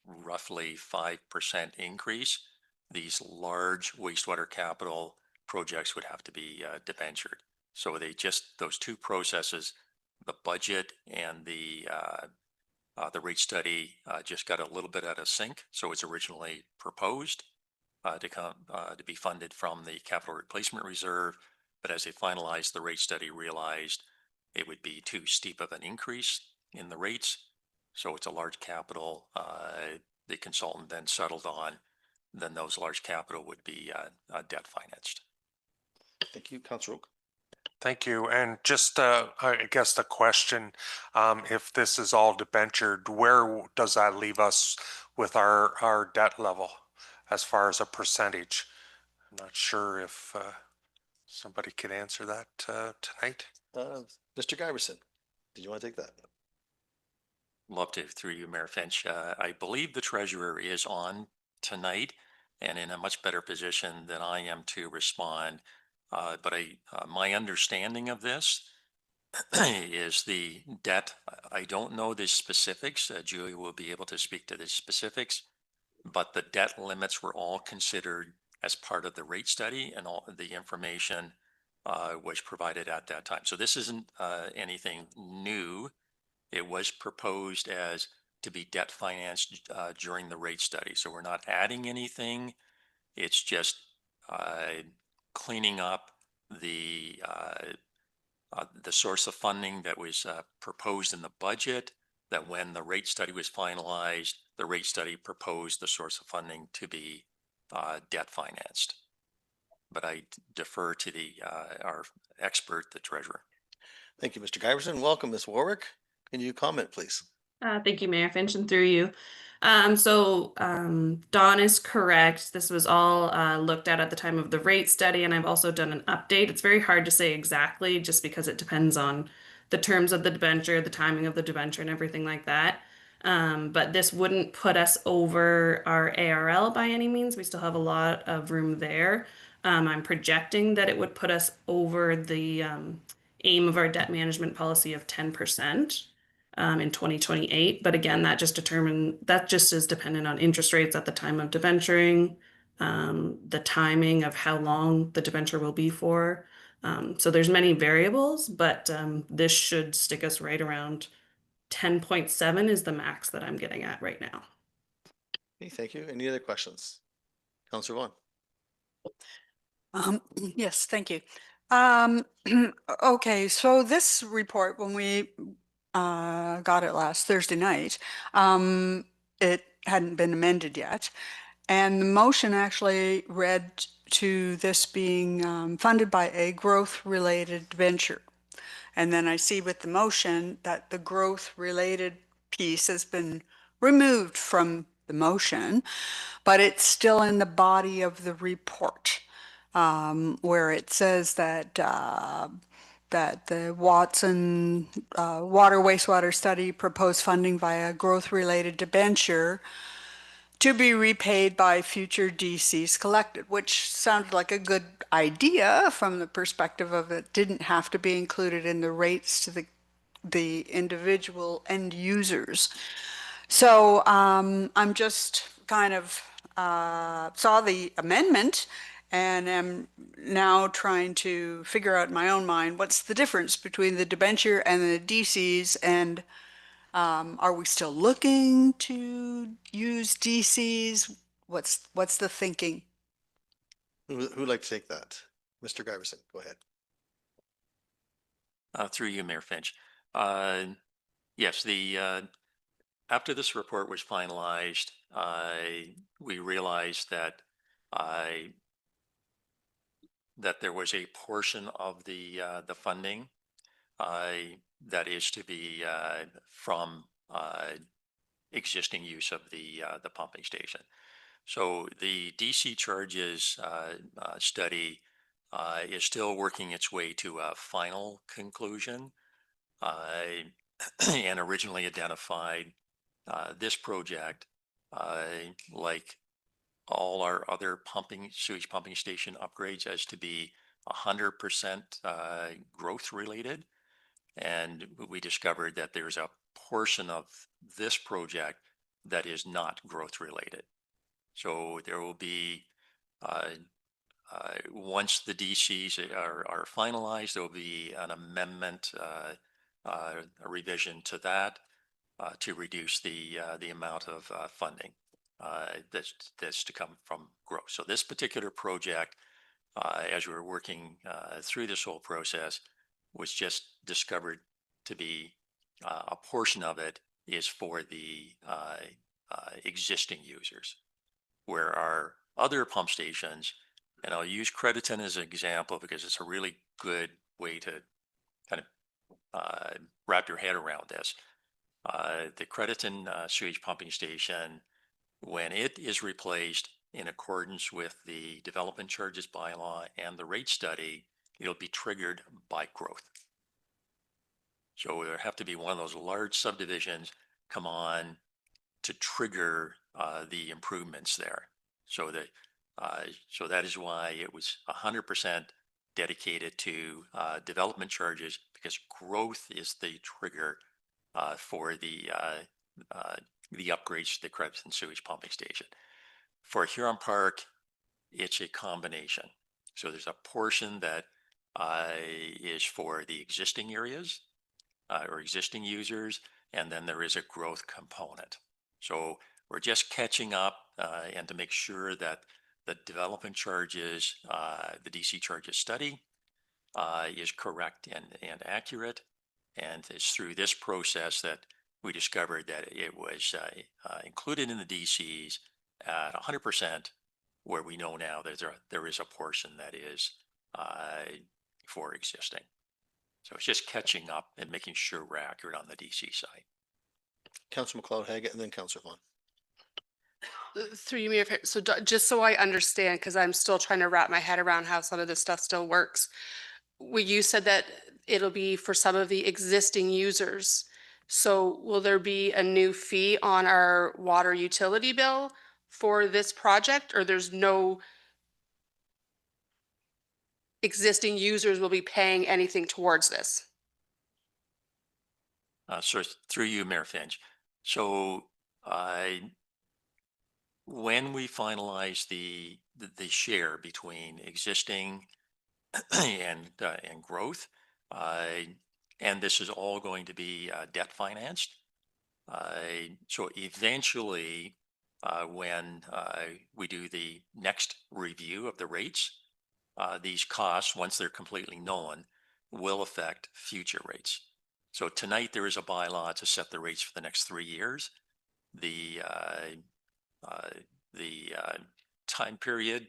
roughly 5% increase, these large wastewater capital projects would have to be debentured. So those two processes, the budget and the rate study, just got a little bit out of sync. So it's originally proposed to be funded from the capital replacement reserve, but as they finalized the rate study, realized it would be too steep of an increase in the rates. So it's a large capital. The consultant then settled on, then those large capital would be debt financed. Thank you, Counselor Oak. Thank you. And just, I guess the question, if this is all debentured, where does that leave us with our debt level as far as a percentage? I'm not sure if somebody can answer that tonight. Mr. Giverson, did you want to take that? Love to, through you, Mayor Finch. I believe the treasurer is on tonight and in a much better position than I am to respond. But my understanding of this is the debt. I don't know the specifics. Julia will be able to speak to the specifics, but the debt limits were all considered as part of the rate study, and all the information was provided at that time. So this isn't anything new. It was proposed as to be debt financed during the rate study. So we're not adding anything. It's just cleaning up the source of funding that was proposed in the budget, that when the rate study was finalized, the rate study proposed the source of funding to be debt financed. But I defer to our expert, the treasurer. Thank you, Mr. Giverson. Welcome, Ms. Warwick. Can you comment, please? Thank you, Mayor Finch, and through you. Dawn is correct. This was all looked at the time of the rate study, and I've also done an update. It's very hard to say exactly just because it depends on the terms of the debenture, the timing of the debenture, and everything like that. But this wouldn't put us over our ARL by any means. We still have a lot of room there. I'm projecting that it would put us over the aim of our debt management policy of 10%. In 2028. But again, that just is dependent on interest rates at the time of debenturing, the timing of how long the debenture will be for. So there's many variables, but this should stick us right around 10.7 is the max that I'm getting at right now. Okay, thank you. Any other questions? Counselor Vaughn. Yes, thank you. Okay, so this report, when we got it last Thursday night, it hadn't been amended yet. And the motion actually read to this being funded by a growth-related venture. And then I see with the motion that the growth-related piece has been removed from the motion, but it's still in the body of the report, where it says that that the Watson water wastewater study proposed funding via growth-related debenture to be repaid by future DCs collected, which sounded like a good idea from the perspective of it didn't have to be included in the rates to the individual end users. So I'm just kind of saw the amendment and am now trying to figure out in my own mind what's the difference between the debenture and the DCs, and are we still looking to use DCs? What's the thinking? Who'd like to take that? Mr. Giverson, go ahead. Through you, Mayor Finch. Yes, after this report was finalized, we realized that that there was a portion of the funding that is to be from existing use of the pumping station. So the DC charges study is still working its way to a final conclusion, and originally identified this project, like all our other sewage pumping station upgrades, as to be 100% growth related. And we discovered that there's a portion of this project that is not growth related. So there will be, once the DCs are finalized, there will be an amendment, a revision to that to reduce the amount of funding that's to come from growth. So this particular project, as we were working through this whole process, was just discovered to be a portion of it is for the existing users, where our other pump stations, and I'll use Crediton as an example because it's a really good way to kind of wrap your head around this. The Crediton sewage pumping station, when it is replaced in accordance with the development charges bylaw and the rate study, it'll be triggered by growth. So there have to be one of those large subdivisions come on to trigger the improvements there. So that is why it was 100% dedicated to development charges, because growth is the trigger for the upgrades to the Crediton sewage pumping station. For Huron Park, it's a combination. So there's a portion that is for the existing areas or existing users, and then there is a growth component. So we're just catching up and to make sure that the development charges, the DC charges study is correct and accurate. And it's through this process that we discovered that it was included in the DCs at 100%, where we know now that there is a portion that is for existing. So it's just catching up and making sure we're accurate on the DC side. Councilor McLeod-Haggett and then Councilor Vaughn. Through you, Mayor, so just so I understand, because I'm still trying to wrap my head around how some of this stuff still works. You said that it'll be for some of the existing users. So will there be a new fee on our water utility bill for this project, or there's no existing users will be paying anything towards this? So through you, Mayor Finch. So when we finalize the share between existing and growth, and this is all going to be debt financed. So eventually, when we do the next review of the rates, these costs, once they're completely known, will affect future rates. So tonight there is a bylaw to set the rates for the next 3 years. The time period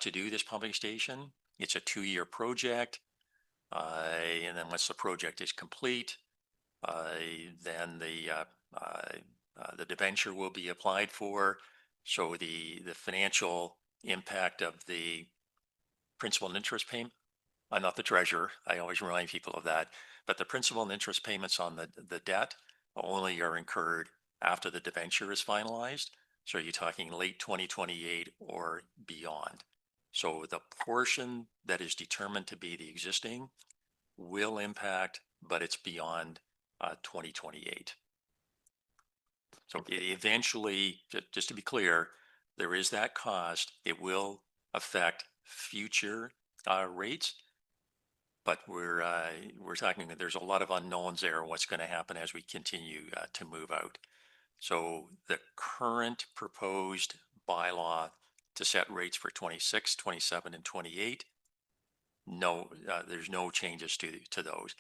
to do this pumping station, it's a 2-year project. And then once the project is complete, then the debenture will be applied for. So the financial impact of the principal and interest payment, I'm not the treasurer, I always remind people of that, but the principal and interest payments on the debt only are incurred after the debenture is finalized. So you're talking late 2028 or beyond. So the portion that is determined to be the existing will impact, but it's beyond 2028. So eventually, just to be clear, there is that cost. It will affect future rates, but we're talking that there's a lot of unknowns there. What's going to happen as we continue to move out? So the current proposed bylaw to set rates for 26, 27, and 28, no, there's no changes to those.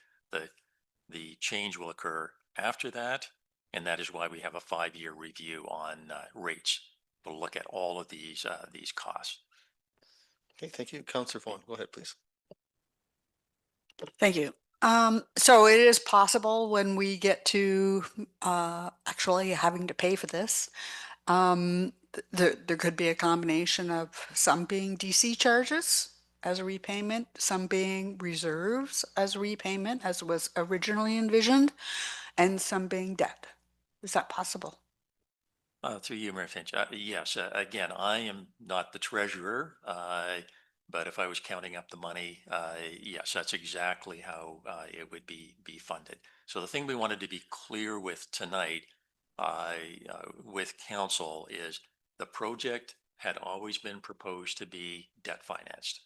The change will occur after that, and that is why we have a 5-year review on rates. We'll look at all of these costs. Okay, thank you. Councillor Vaughan, go ahead, please. Thank you. So it is possible when we get to actually having to pay for this, there could be a combination of some being DC charges as a repayment, some being reserves as a repayment, as was originally envisioned, and some being debt. Is that possible? Through you, Mayor Finch. Yes, again, I am not the treasurer, but if I was counting up the money, yes, that's exactly how it would be funded. So the thing we wanted to be clear with tonight with council is the project had always been proposed to be debt financed.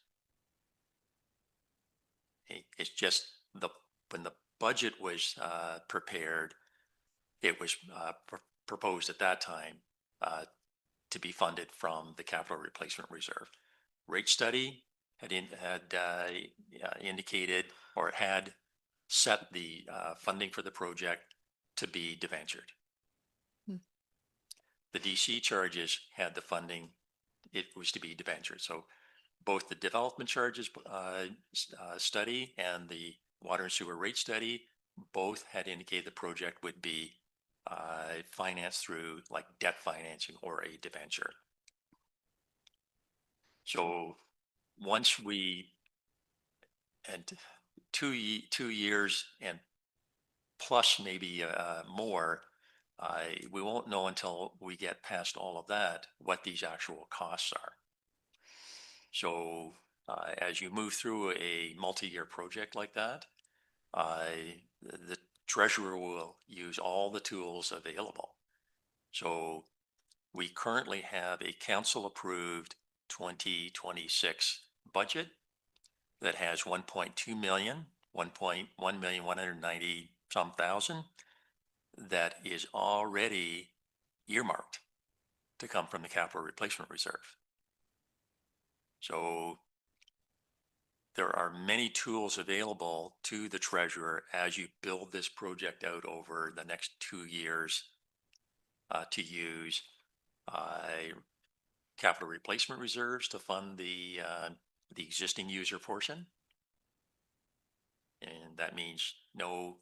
It's just when the budget was prepared, it was proposed at that time to be funded from the capital replacement reserve. Rate study had indicated or had set the funding for the project to be debentured. The DC charges had the funding, it was to be debentured. So both the development charges study and the water and sewer rate study both had indicated the project would be financed through like debt financing or a debenture. So once we, and 2 years and plus maybe more, we won't know until we get past all of that what these actual costs are. So as you move through a multi-year project like that, the treasurer will use all the tools available. So we currently have a council approved 2026 budget that has 1.2 million, 1.190 some thousand that is already earmarked to come from the capital replacement reserve. So there are many tools available to the treasurer as you build this project out over the next 2 years to use capital replacement reserves to fund the existing user portion. And that means no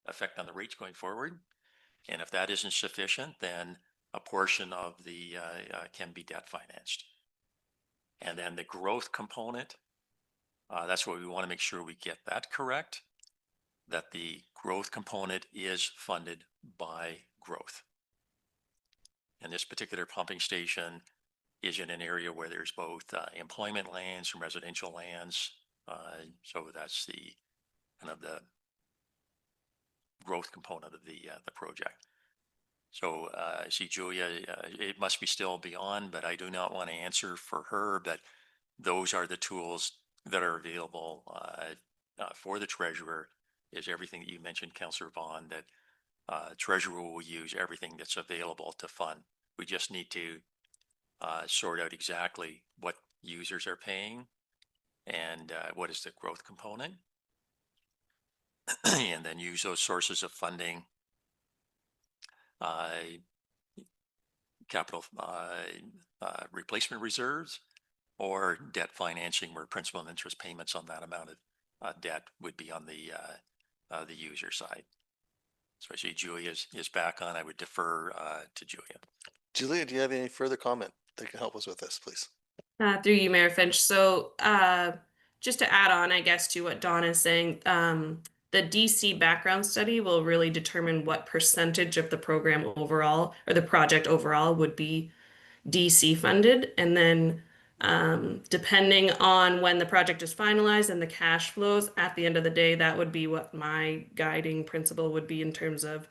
effect on the rates going forward. And if that isn't sufficient, then a portion of the can be debt financed. And then the growth component, that's what we want to make sure we get that correct, that the growth component is funded by growth. And this particular pumping station is in an area where there's both employment lands and residential lands. So that's the kind of the growth component of the project. So I see Julia, it must be still beyond, but I do not want to answer for her, but those are the tools that are available for the treasurer, is everything that you mentioned, Councillor Vaughan, that treasurer will use everything that's available to fund. We just need to sort out exactly what users are paying and what is the growth component, and then use those sources of funding, capital replacement reserves or debt financing, where principal and interest payments on that amount of debt would be on the user side. So I see Julia is back on. I would defer to Julia. Julia, do you have any further comment that can help us with this, please? Through you, Mayor Finch. So just to add on, I guess, to what Dawn is saying, The DC background study will really determine what percentage of the program overall or the project overall would be DC funded. And then depending on when the project is finalized and the cash flows at the end of the day, that would be what my guiding principle would be in terms of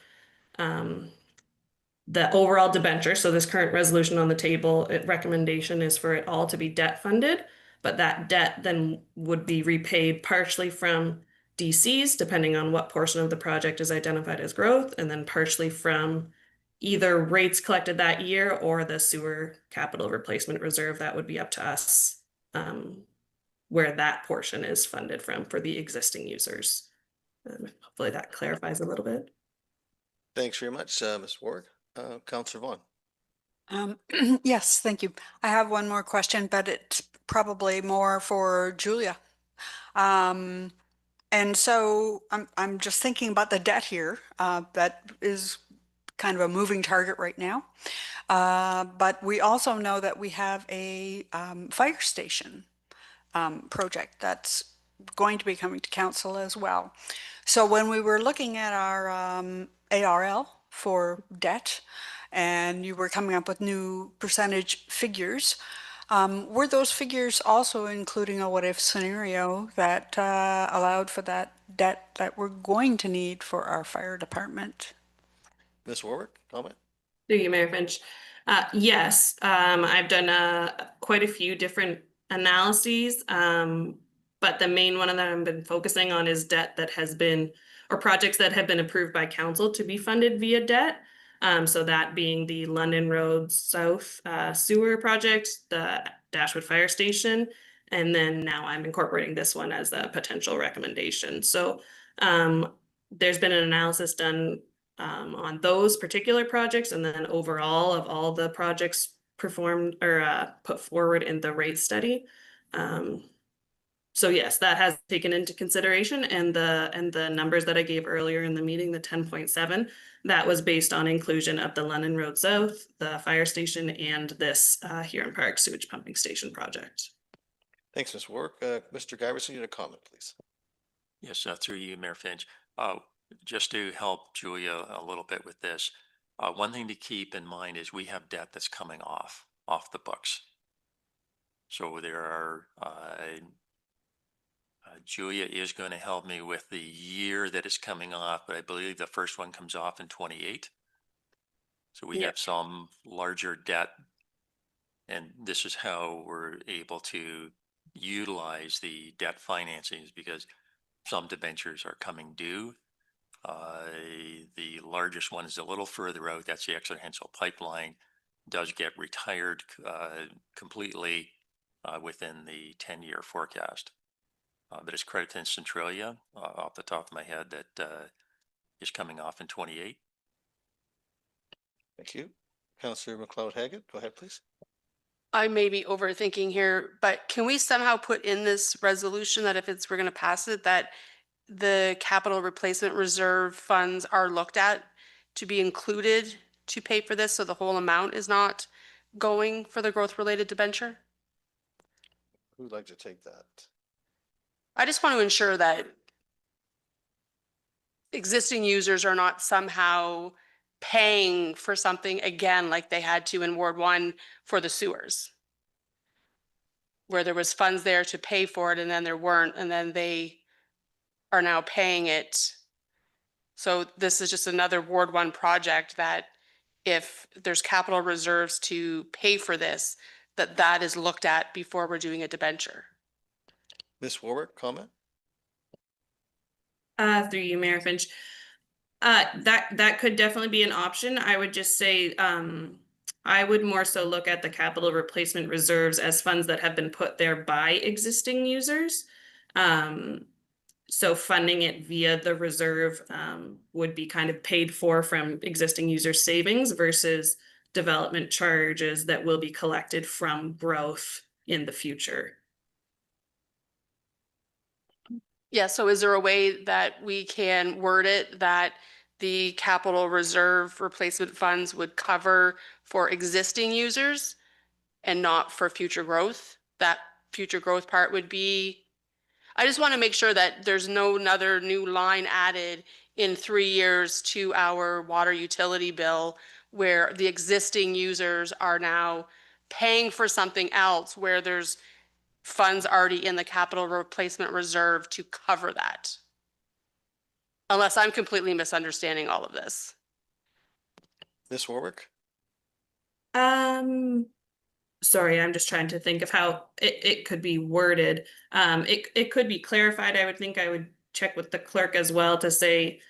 the overall debenture. So this current resolution on the table, recommendation is for it all to be debt funded, but that debt then would be repaid partially from DCs, depending on what portion of the project is identified as growth, and then partially from either rates collected that year or the sewer capital replacement reserve. That would be up to us, where that portion is funded from for the existing users. Hopefully that clarifies a little bit. Thanks very much, Ms. Ward. Councillor Vaughn. Yes, thank you. I have one more question, but it's probably more for Julia. And so I'm just thinking about the debt here. That is kind of a moving target right now. But we also know that we have a fire station project that's going to be coming to council as well. So when we were looking at our ARL for debt, and you were coming up with new percentage figures, were those figures also including a what-if scenario that allowed for that debt that we're going to need for our fire department? Ms. Warwick, comment? Through you, Mayor Finch. Yes, I've done quite a few different analyses, but the main one that I've been focusing on is debt that has been, or projects that have been approved by council to be funded via debt. So that being the London Road South sewer project, the Dashwood Fire Station, and then now I'm incorporating this one as a potential recommendation. So there's been an analysis done on those particular projects, and then overall of all the projects performed or put forward in the rate study. So yes, that has taken into consideration, and the numbers that I gave earlier in the meeting, the 10.7, that was based on inclusion of the London Road South, the fire station, and this Huron Park sewage pumping station project. Thanks, Ms. Warwick. Mr. Giverson, you had a comment, please. Yes, through you, Mayor Finch. Just to help Julia a little bit with this, one thing to keep in mind is we have debt that's coming off the books. So there are, Julia is going to help me with the year that is coming off, but I believe the first one comes off in 28. So we have some larger debt, and this is how we're able to utilize the debt financings, because some debentures are coming due. The largest one is a little further out. That's the Exeter Hensel pipeline. Does get retired completely within the 10-year forecast. But it's Crediton Centralia, off the top of my head, that is coming off in 28. Thank you. Councillor McLeod-Haggett, go ahead, please. I may be overthinking here, but can we somehow put in this resolution that if we're going to pass it, that the capital replacement reserve funds are looked at to be included to pay for this, so the whole amount is not going for the growth related debenture? Who would like to take that? I just want to ensure that existing users are not somehow paying for something again like they had to in Ward 1 for the sewers, where there was funds there to pay for it and then there weren't, and then they are now paying it. So this is just another Ward 1 project that if there's capital reserves to pay for this, that is looked at before we're doing a debenture. Ms. Warwick, comment? Through you, Mayor Finch. That could definitely be an option. I would just say I would more so look at the capital replacement reserves as funds that have been put there by existing users. So funding it via the reserve would be kind of paid for from existing user savings versus development charges that will be collected from growth in the future. Yeah, so is there a way that we can word it that the capital reserve replacement funds would cover for existing users and not for future growth? That future growth part would be, I just want to make sure that there's no another new line added in 3 years to our water utility bill where the existing users are now paying for something else where there's funds already in the capital replacement reserve to cover that. Unless I'm completely misunderstanding all of this. Ms. Warwick? Sorry, I'm just trying to think of how it could be worded. It could be clarified. I would think I would check with the clerk as well to say,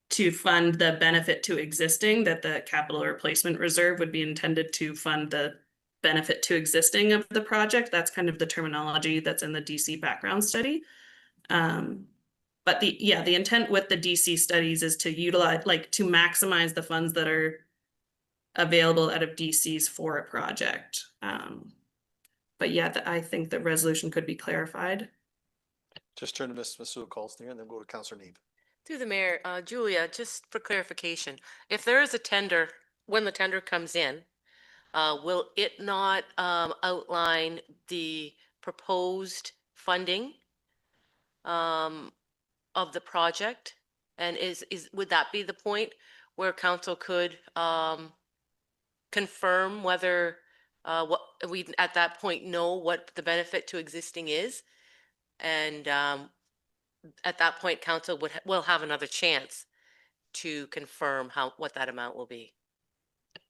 to fund the benefit to existing, that the capital replacement reserve would be intended to fund the benefit to existing of the project. That's kind of the terminology that's in the DC background study. But the intent with the DC studies is to utilize, like, to maximize the funds that are available out of DCs for a project. But yeah, I think the resolution could be clarified. Just turn to Ms. Colston and then go to Councillor Neeb. Through the mayor, Julia, just for clarification, if there is a tender, when the tender comes in, will it not outline the proposed funding of the project? And would that be the point where council could confirm whether what we at that point know what the benefit to existing is? And at that point, council will have another chance to confirm what that amount will be.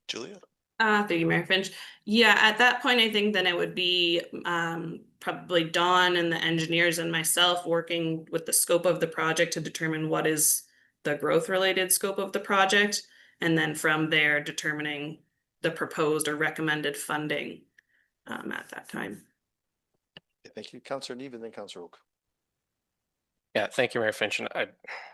Julia? Thank you, Mayor Finch. Yeah, at that point, I think then it would be probably Dawn and the engineers and myself working with the scope of the project to determine what is the growth related scope of the project. And then from there, determining the proposed or recommended funding at that time. Okay, thank you. Councillor Neeb and then Councillor Oak. Yeah, thank you, Mayor Finch. And I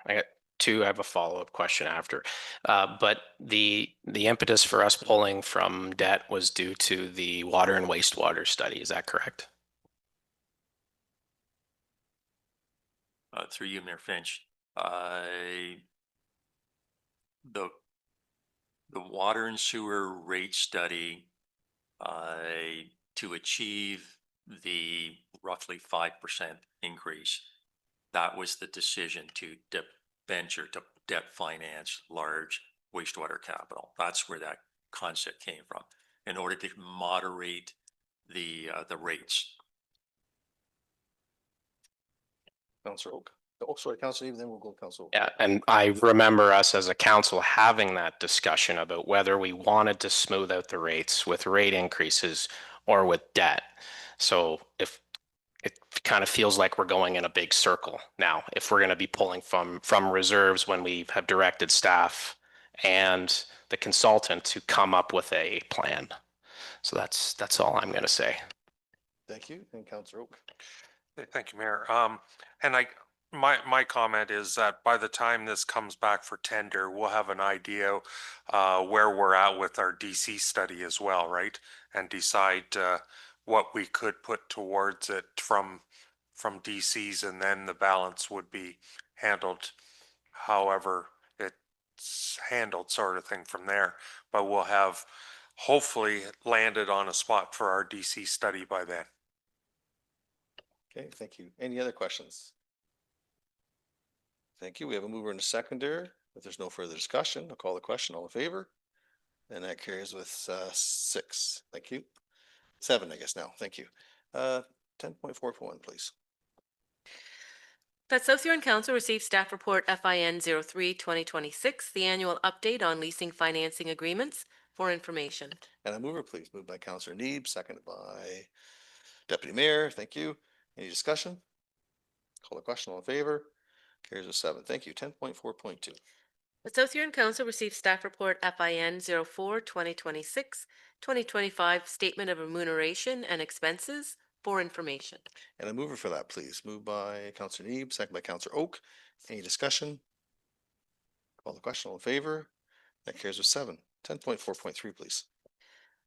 got two. I have a follow-up question after. But the impetus for us pulling from debt was due to the water and wastewater study. Is that correct? Through you, Mayor Finch, the water and sewer rate study to achieve the roughly 5% increase, that was the decision to venture to debt finance large wastewater capital. That's where that concept came from, in order to moderate the rates. Councillor Oak. Oh, sorry, Councillor Neeb, then we'll go to Councillor Oak. Yeah, and I remember us as a council having that discussion about whether we wanted to smooth out the rates with rate increases or with debt. So if it kind of feels like we're going in a big circle now, if we're going to be pulling from reserves when we have directed staff and the consultant to come up with a plan. So that's all I'm going to say. Thank you. And Councillor Oak. Thank you, Mayor. And my comment is that by the time this comes back for tender, we'll have an idea where we're at with our DC study as well, right? And decide what we could put towards it from DCs, and then the balance would be handled however it's handled, sort of thing, from there. But we'll have hopefully landed on a spot for our DC study by then. Okay, thank you. Any other questions? Thank you. We have a mover and a seconder. If there's no further discussion, I'll call the question. All in favor? And that carries with 6. Thank you. 7, I guess now. Thank you. 10.4.1, please. That South Huron Council received staff report FIN 03-2026, the annual update on leasing financing agreements for information. And a mover, please. Moved by Councillor Neeb, seconded by Deputy Mayor. Thank you. Any discussion? Call the question. All in favor? Carries with 7. Thank you. 10.4.2. The South Huron Council received staff report FIN 04-2026, 2025 statement of remuneration and expenses for information. And a mover for that, please. Moved by Councillor Neeb, seconded by Councillor Oak. Any discussion? Call the question. All in favor? That carries with 7. 10.4.3, please.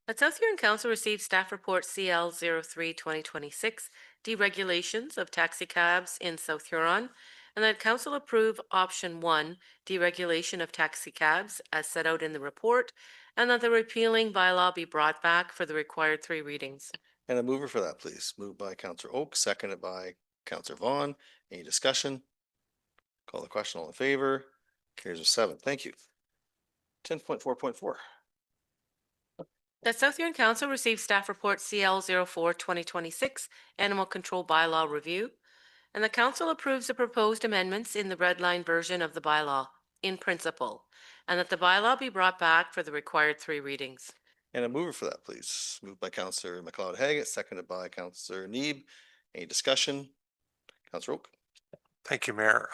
The South Huron Council received staff report CL 03-2026, deregulations of taxi cabs in South Huron, and that council approve option 1, deregulation of taxi cabs as set out in the report, and that the repealing bylaw be brought back for the required 3 readings. And a mover for that, please. Moved by Counselor Oak, seconded by Counselor Vaughn. Any discussion? Call the question. All in favor? Carries with 7. Thank you. 10.4.4. The South Huron Council received staff report CL 04-2026 Animal Control Bylaw Review, and the council approves the proposed amendments in the red line version of the bylaw in principle, and that the bylaw be brought back for the required 3 readings. And a mover for that, please. Moved by Counselor McLeod Haggett, seconded by Counselor Neeb. Any discussion? Counselor Oak. Thank you, Mayor.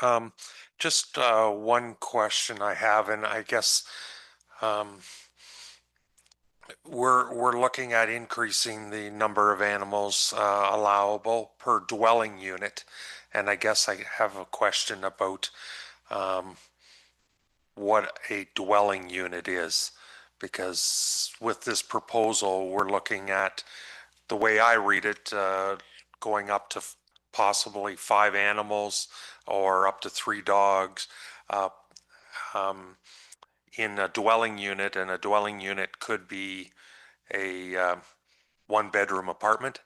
Just one question I have, and I guess we're looking at increasing the number of animals allowable per dwelling unit, and I guess I have a question about what a dwelling unit is, because with this proposal, we're looking at, the way I read it, going up to possibly 5 animals or up to 3 dogs in a dwelling unit, and a dwelling unit could be a 1-bedroom apartment.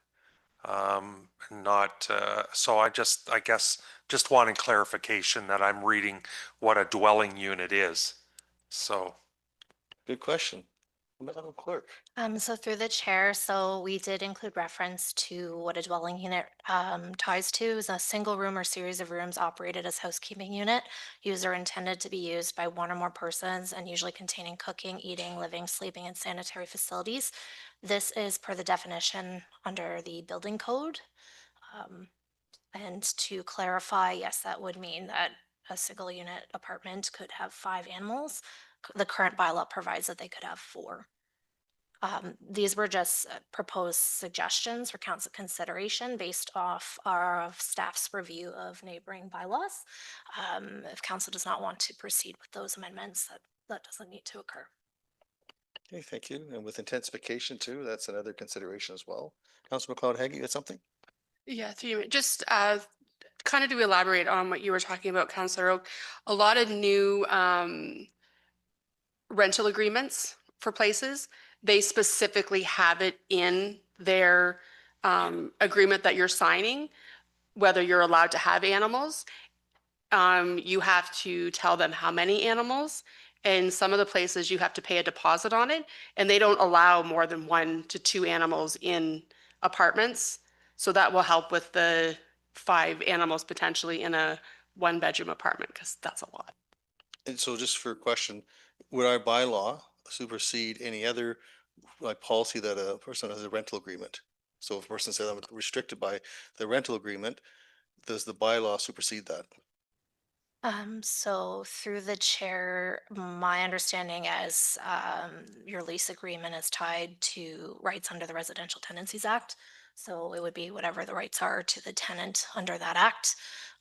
Not so I guess just wanting clarification that I'm reading what a dwelling unit is. So Good question. Madam Clerk. So through the chair, so we did include reference to what a dwelling unit ties to is a single room or series of rooms operated as housekeeping unit. Used or intended to be used by 1 or more persons and usually containing cooking, eating, living, sleeping, and sanitary facilities. This is per the definition under the building code. And to clarify, yes, that would mean that a single unit apartment could have 5 animals. The current bylaw provides that they could have 4. These were just proposed suggestions for council consideration based off our staff's review of neighboring bylaws. If council does not want to proceed with those amendments, that doesn't need to occur. Okay, thank you. And with intensification too, that's another consideration as well. Councilor McLeod Haggett, you had something? Yeah, just kind of to elaborate on what you were talking about, Councillor Oak, a lot of new rental agreements for places, they specifically have it in their agreement that you're signing, whether you're allowed to have animals. You have to tell them how many animals. And some of the places you have to pay a deposit on it, and they don't allow more than 1 to 2 animals in apartments. So that will help with the 5 animals potentially in a 1-bedroom apartment, because that's a lot. And so just for a question, would our bylaw supersede any other like policy that a person has a rental agreement? So if a person says I'm restricted by the rental agreement, does the bylaw supersede that? So through the chair, my understanding is your lease agreement is tied to rights under the Residential Tenancies Act. So it would be whatever the rights are to the tenant under that act.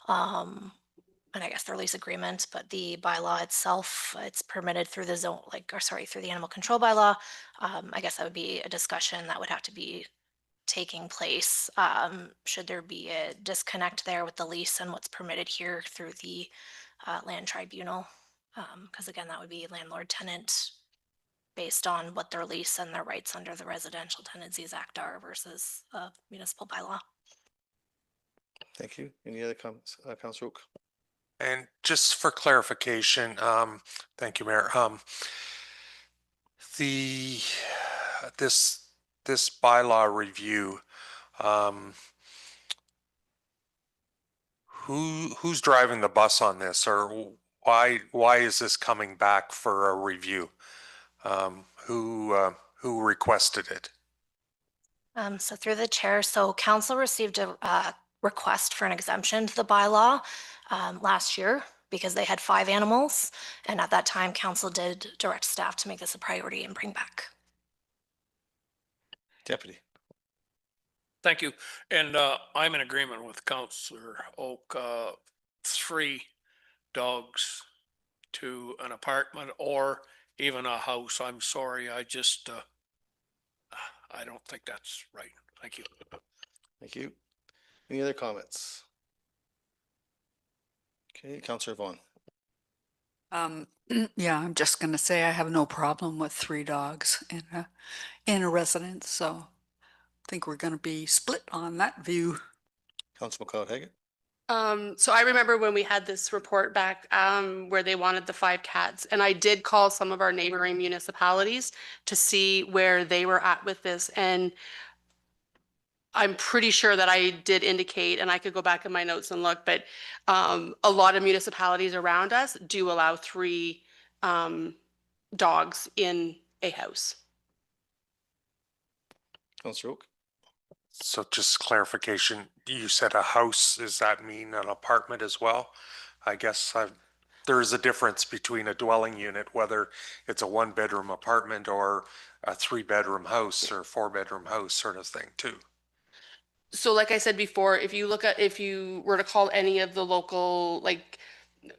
And I guess their lease agreement, but the bylaw itself, it's permitted through the zone, through the animal control bylaw. I guess that would be a discussion that would have to be taking place. Should there be a disconnect there with the lease and what's permitted here through the land tribunal? Because again, that would be landlord tenant based on what their lease and their rights under the Residential Tenancies Act are versus a municipal bylaw. Thank you. Any other comments, Councilor Oak? And just for clarification, thank you, Mayor. This bylaw review, who's driving the bus on this, or why is this coming back for a review? Who requested it? So through the chair, so council received a request for an exemption to the bylaw last year because they had 5 animals. And at that time, council did direct staff to make this a priority and bring back. Deputy. Thank you. And I'm in agreement with Councillor Oak. 3 dogs to an apartment or even a house. I'm sorry. I just, I don't think that's right. Thank you. Thank you. Any other comments? Okay, Councillor Vaughn. Yeah, I'm just gonna say I have no problem with 3 dogs in a residence, so think we're going to be split on that view. Council McLeod Haggett. So I remember when we had this report back, where they wanted the 5 cats, and I did call some of our neighboring municipalities to see where they were at with this, and I'm pretty sure that I did indicate, and I could go back in my notes and look, but a lot of municipalities around us do allow 3 dogs in a house. Councillor Oak. So just clarification, you said a house, does that mean an apartment as well? I guess there is a difference between a dwelling unit, whether it's a 1-bedroom apartment or a 3-bedroom house or 4-bedroom house sort of thing too. So like I said before, if you were to call any of the local, like,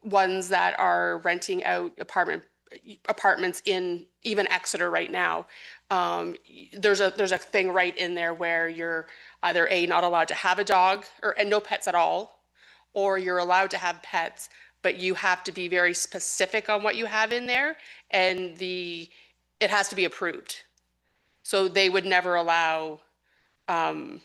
ones that are renting out apartments in even Exeter right now, there's a thing right in there where you're either not allowed to have a dog and no pets at all, or you're allowed to have pets, but you have to be very specific on what you have in there, and it has to be approved. So they would never allow an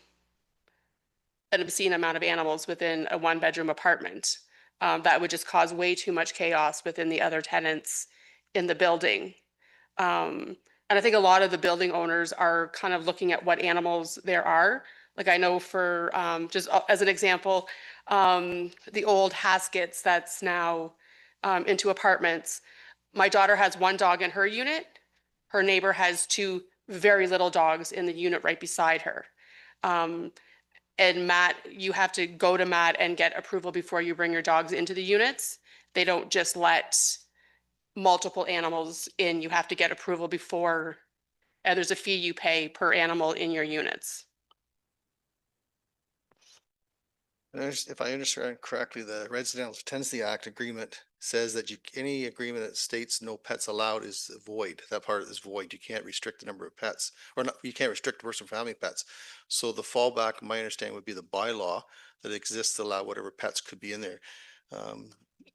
obscene amount of animals within a 1-bedroom apartment. That would just cause way too much chaos within the other tenants in the building. And I think a lot of the building owners are kind of looking at what animals there are. Like I know for, just as an example, the old Haskets that's now into apartments. My daughter has 1 dog in her unit. Her neighbor has 2 very little dogs in the unit right beside her. And Matt, you have to go to Matt and get approval before you bring your dogs into the units. They don't just let multiple animals in. You have to get approval before, and there's a fee you pay per animal in your units. If I understand correctly, the Residential Tenancy Act agreement says that any agreement that states no pets allowed is void. That part is void. You can't restrict the number of pets, or not, you can't restrict person from having pets. So the fallback, my understanding, would be the bylaw that exists to allow whatever pets could be in there.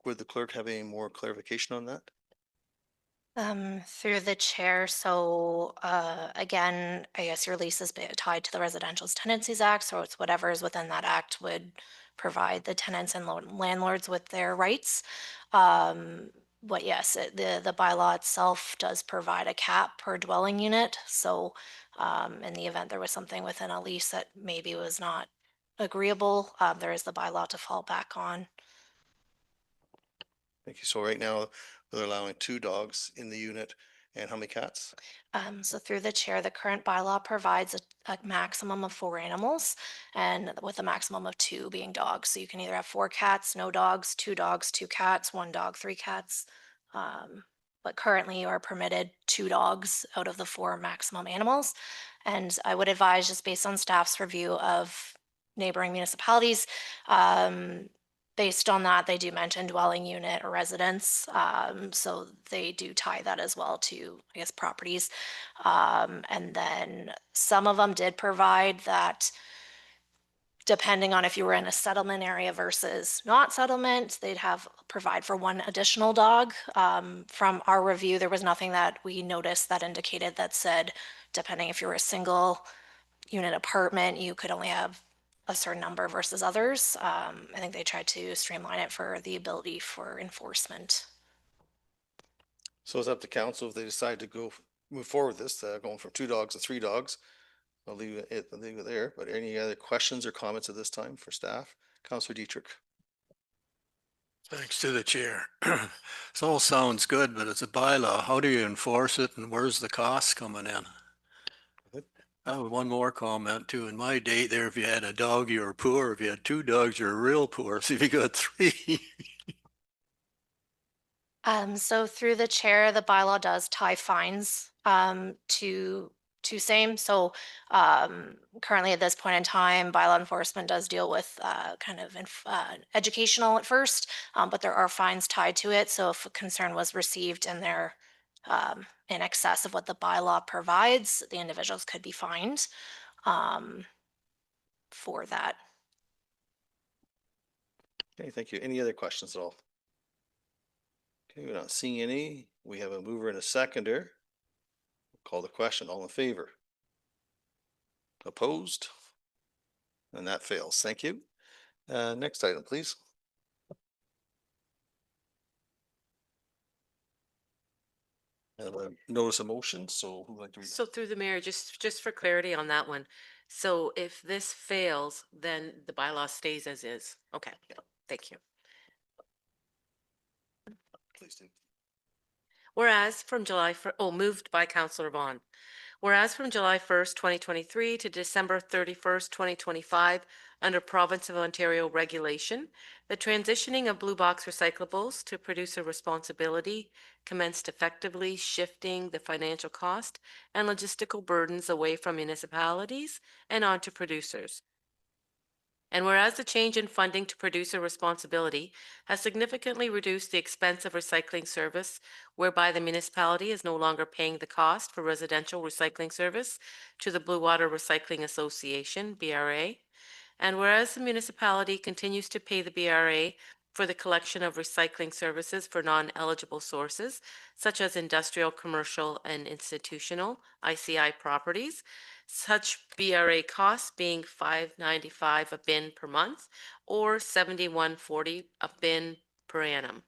Would the clerk have any more clarification on that? Through the chair, so again, I guess your lease is tied to the Residential Tenancies Act, so it's whatever is within that act would provide the tenants and landlords with their rights. But yes, the bylaw itself does provide a cap per dwelling unit. So in the event there was something within a lease that maybe was not agreeable, there is the bylaw to fall back on. Thank you. So right now, they're allowing 2 dogs in the unit, and how many cats? So through the chair, the current bylaw provides a maximum of 4 animals and with a maximum of 2 being dogs. So you can either have 4 cats, no dogs, 2 cats, 1 dog, 3 cats. But currently you are permitted 2 dogs out of the 4 maximum animals. And I would advise, just based on staff's review of neighboring municipalities, based on that, they do mention dwelling unit or residence. So they do tie that as well to, I guess, properties. And then some of them did provide that depending on if you were in a settlement area versus not settlement, they'd provide for 1 additional dog. From our review, there was nothing that we noticed that indicated that said, depending if you were a single unit apartment, you could only have a certain number versus others. I think they tried to streamline it for the ability for enforcement. So it's up to council if they decide to move forward with this, going from 2 dogs to 3 dogs. I'll leave it there, but any other questions or comments at this time for staff? Councillor Dietrich. Thanks to the chair. This all sounds good, but it's a bylaw. How do you enforce it and where's the cost coming in? I have one more comment too. In my day there, if you had a dog, you were poor. If you had 2 dogs, you're real poor. So if you got 3. So through the chair, the bylaw does tie fines to same. So currently at this point in time, bylaw enforcement does deal with kind of educational at first, but there are fines tied to it. So if a concern was received and they're in excess of what the bylaw provides, the individuals could be fined for that. Okay, thank you. Any other questions at all? Okay, we're not seeing any. We have a mover and a seconder. Call the question. All in favor? Opposed? And that fails. Thank you. Next item, please. Have a notice of motion, so who would like to read? So through the mayor, just for clarity on that one. So if this fails, then the bylaw stays as is. Okay, thank you. Please do. Whereas from moved by Councillor Vaughn. Whereas from July 1st, 2023 to December 31st, 2025, under Province of Ontario regulation, the transitioning of blue box recyclables to producer responsibility commenced effectively, shifting the financial cost and logistical burdens away from municipalities and onto producers. And whereas the change in funding to producer responsibility has significantly reduced the expense of recycling service, whereby the municipality is no longer paying the cost for residential recycling service to the Blue Water Recycling Association, BRA. And whereas the municipality continues to pay the BRA for the collection of recycling services for non-eligible sources, such as industrial, commercial, and institutional ICI properties, such BRA costs being $5.95 a bin per month or $71.40 a bin per annum.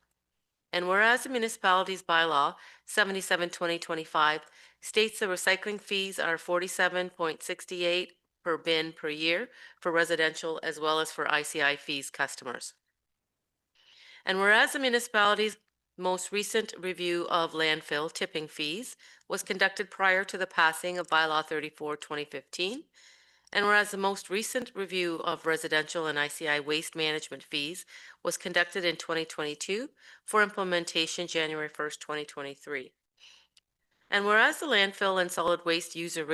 And whereas the municipality's bylaw 77/2025 states the recycling fees are $47.68 per bin per year for residential as well as for ICI fees customers. And whereas the municipality's most recent review of landfill tipping fees was conducted prior to the passing of bylaw 34/2015, and whereas the most recent review of residential and ICI waste management fees was conducted in 2022 for implementation January 1st, 2023. And whereas the landfill and solid waste user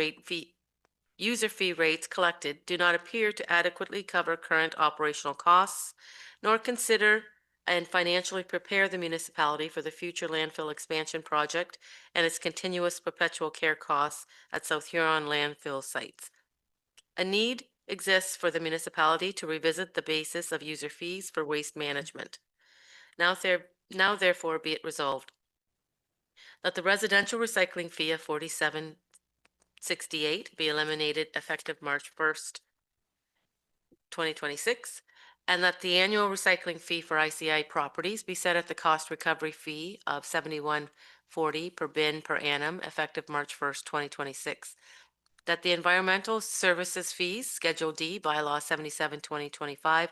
fee rates collected do not appear to adequately cover current operational costs, nor consider and financially prepare the municipality for the future landfill expansion project and its continuous perpetual care costs at South Huron landfill sites. A need exists for the municipality to revisit the basis of user fees for waste management. Now therefore be it resolved that the residential recycling fee of $47.68 be eliminated effective March 1st, 2026, and that the annual recycling fee for ICI properties be set at the cost recovery fee of $71.40 per bin per annum effective March 1st, 2026. That the environmental services fees, Schedule D, bylaw 77/2025,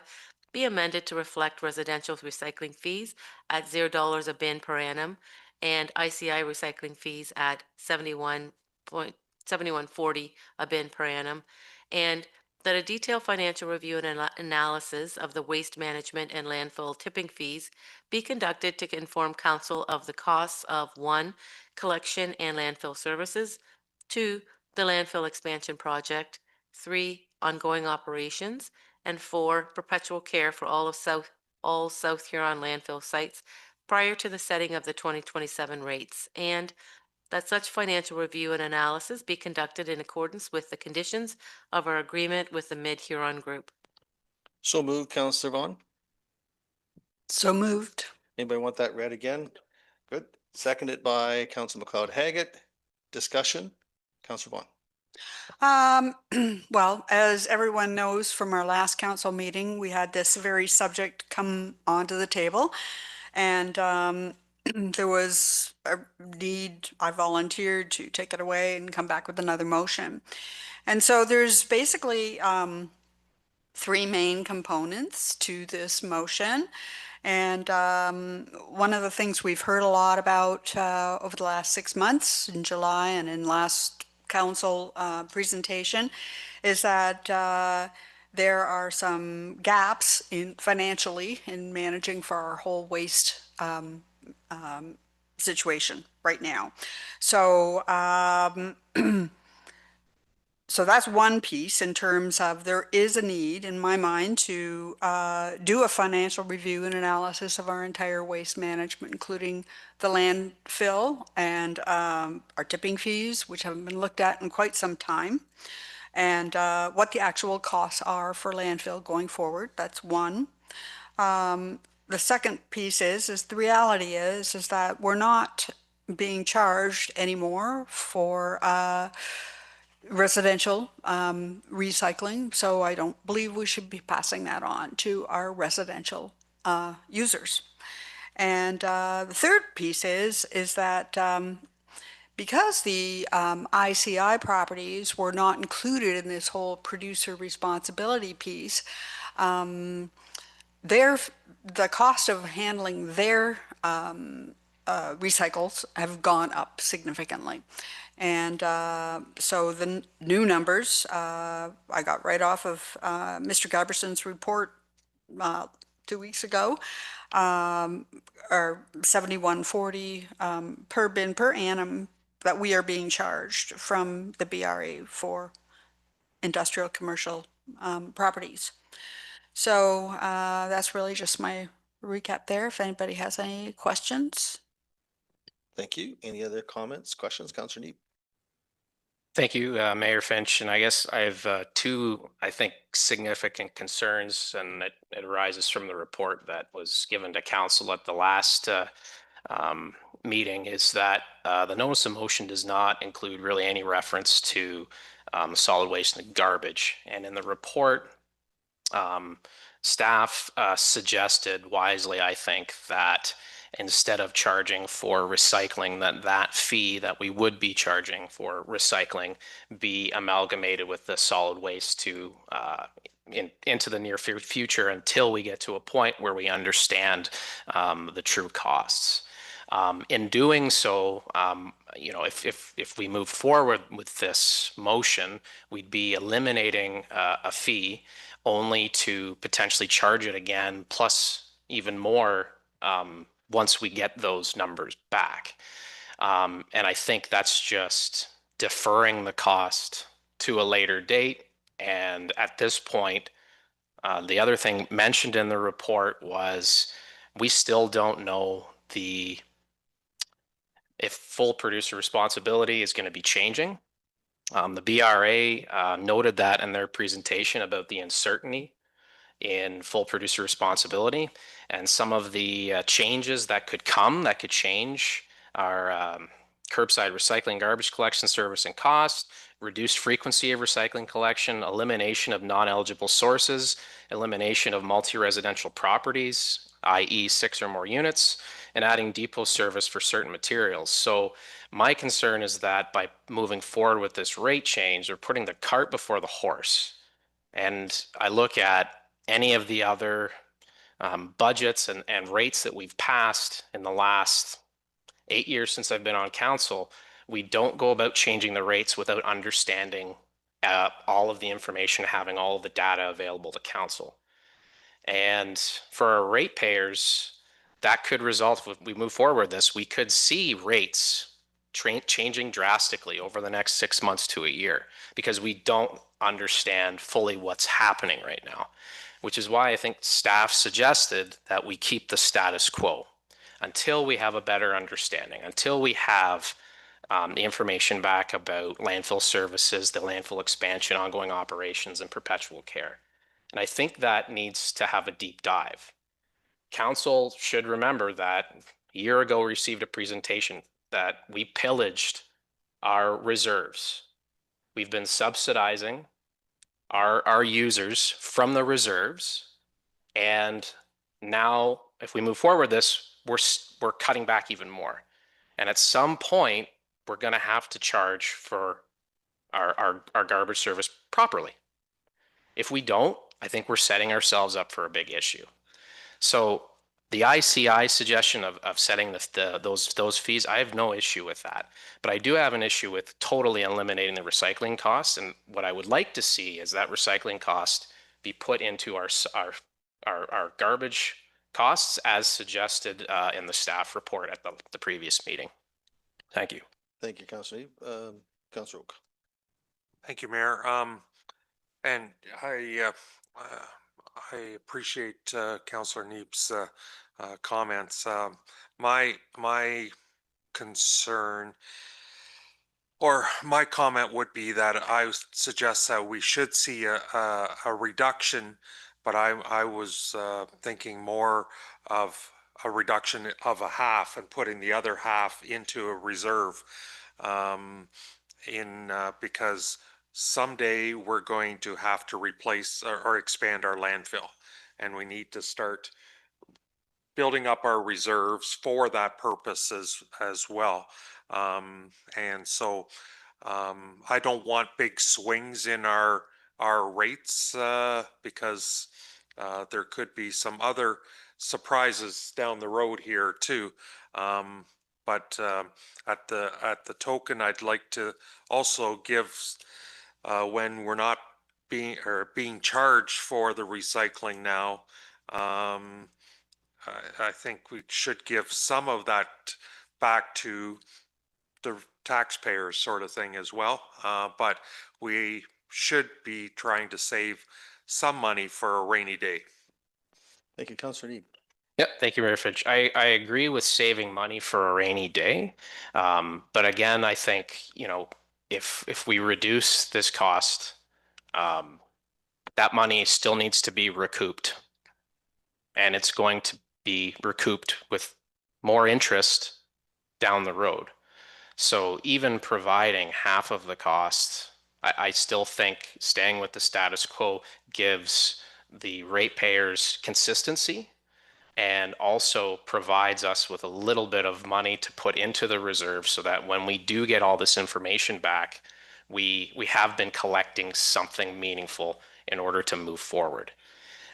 be amended to reflect residential recycling fees at $0 a bin per annum and ICI recycling fees at $71.40 a bin per annum, and that a detailed financial review and analysis of the waste management and landfill tipping fees be conducted to inform council of the costs of 1, collection and landfill services, 2, the landfill expansion project, 3, ongoing operations, and 4, perpetual care for all South Huron landfill sites prior to the setting of the 2027 rates, and that such financial review and analysis be conducted in accordance with the conditions of our agreement with the Mid-Huron Group. So moved, Councillor Vaughn. So moved. Anybody want that read again? Good. Seconded by Councillor McLeod-Haggett. Discussion? Councillor Vaughn. Well, as everyone knows from our last council meeting, we had this very subject come onto the table. And there was a need, I volunteered to take it away and come back with another motion. And so there's basically 3 main components to this motion. And one of the things we've heard a lot about over the last 6 months in July and in last council presentation is that there are some gaps financially in managing for our whole waste situation right now. So so that's one piece in terms of there is a need in my mind to do a financial review and analysis of our entire waste management, including the landfill and our tipping fees, which haven't been looked at in quite some time, and what the actual costs are for landfill going forward. That's one. The second piece is the reality is that we're not being charged anymore for residential recycling, so I don't believe we should be passing that on to our residential users. And the third piece is that because the ICI properties were not included in this whole producer responsibility piece, the cost of handling their recycles have gone up significantly. And so the new numbers I got right off of Mr. Gaberson's report 2 weeks ago are 7140 per bin per annum that we are being charged from the BRA for industrial commercial properties. So that's really just my recap there. If anybody has any questions. Thank you. Any other comments, questions, Councillor Neep? Thank you, Mayor Finch. And I guess I have two, I think, significant concerns, and it arises from the report that was given to council at the last meeting, is that the notice of motion does not include really any reference to solid waste and garbage. And in the report, staff suggested wisely, I think, that instead of charging for recycling, that fee that we would be charging for recycling be amalgamated with the solid waste to into the near future until we get to a point where we understand the true costs. In doing so, you know, if we move forward with this motion, we'd be eliminating a fee only to potentially charge it again, plus even more once we get those numbers back. And I think that's just deferring the cost to a later date. And at this point, the other thing mentioned in the report was we still don't know if full producer responsibility is going to be changing. The BRA noted that in their presentation about the uncertainty in full producer responsibility, and some of the changes that could come, that could change our curbside recycling, garbage collection service and cost, reduced frequency of recycling collection, elimination of non-eligible sources, elimination of multi-residential properties, i.e. 6 or more units, and adding depot service for certain materials. So my concern is that by moving forward with this rate change, they're putting the cart before the horse. And I look at any of the other budgets and rates that we've passed in the last 8 years since I've been on council, we don't go about changing the rates without understanding all of the information, having all of the data available to council. And for our ratepayers, that could result, if we move forward with this, we could see rates changing drastically over the next 6 months to a year, because we don't understand fully what's happening right now, which is why I think staff suggested that we keep the status quo until we have a better understanding, until we have the information back about landfill services, the landfill expansion, ongoing operations, and perpetual care. And I think that needs to have a deep dive. Council should remember that a year ago we received a presentation that we pillaged our reserves. We've been subsidizing our users from the reserves. And now if we move forward with this, we're cutting back even more. And at some point, we're going to have to charge for our garbage service properly. If we don't, I think we're setting ourselves up for a big issue. So the ICI suggestion of setting those fees, I have no issue with that. But I do have an issue with totally eliminating the recycling costs. And what I would like to see is that recycling cost be put into our garbage costs as suggested in the staff report at the previous meeting. Thank you. Thank you, Councillor Neep. Councillor Oak. Thank you, Mayor. And I appreciate Councillor Neep's comments. My concern or my comment would be that I suggest that we should see a reduction, but I was thinking more of a reduction of a half and putting the other half into a reserve because someday we're going to have to replace or expand our landfill, and we need to start building up our reserves for that purpose as well. And so I don't want big swings in our rates because there could be some other surprises down the road here too. But at the token, I'd like to also give when we're not being charged for the recycling now. I think we should give some of that back to the taxpayers, sort of thing as well. But we should be trying to save some money for a rainy day. Thank you, Councillor Need. Yep, thank you, Mayor Finch. I agree with saving money for a rainy day. But again, I think, you know, if we reduce this cost, that money still needs to be recouped. And it's going to be recouped with more interest down the road. So even providing half of the cost, I still think staying with the status quo gives the ratepayers consistency and also provides us with a little bit of money to put into the reserve so that when we do get all this information back, we have been collecting something meaningful in order to move forward.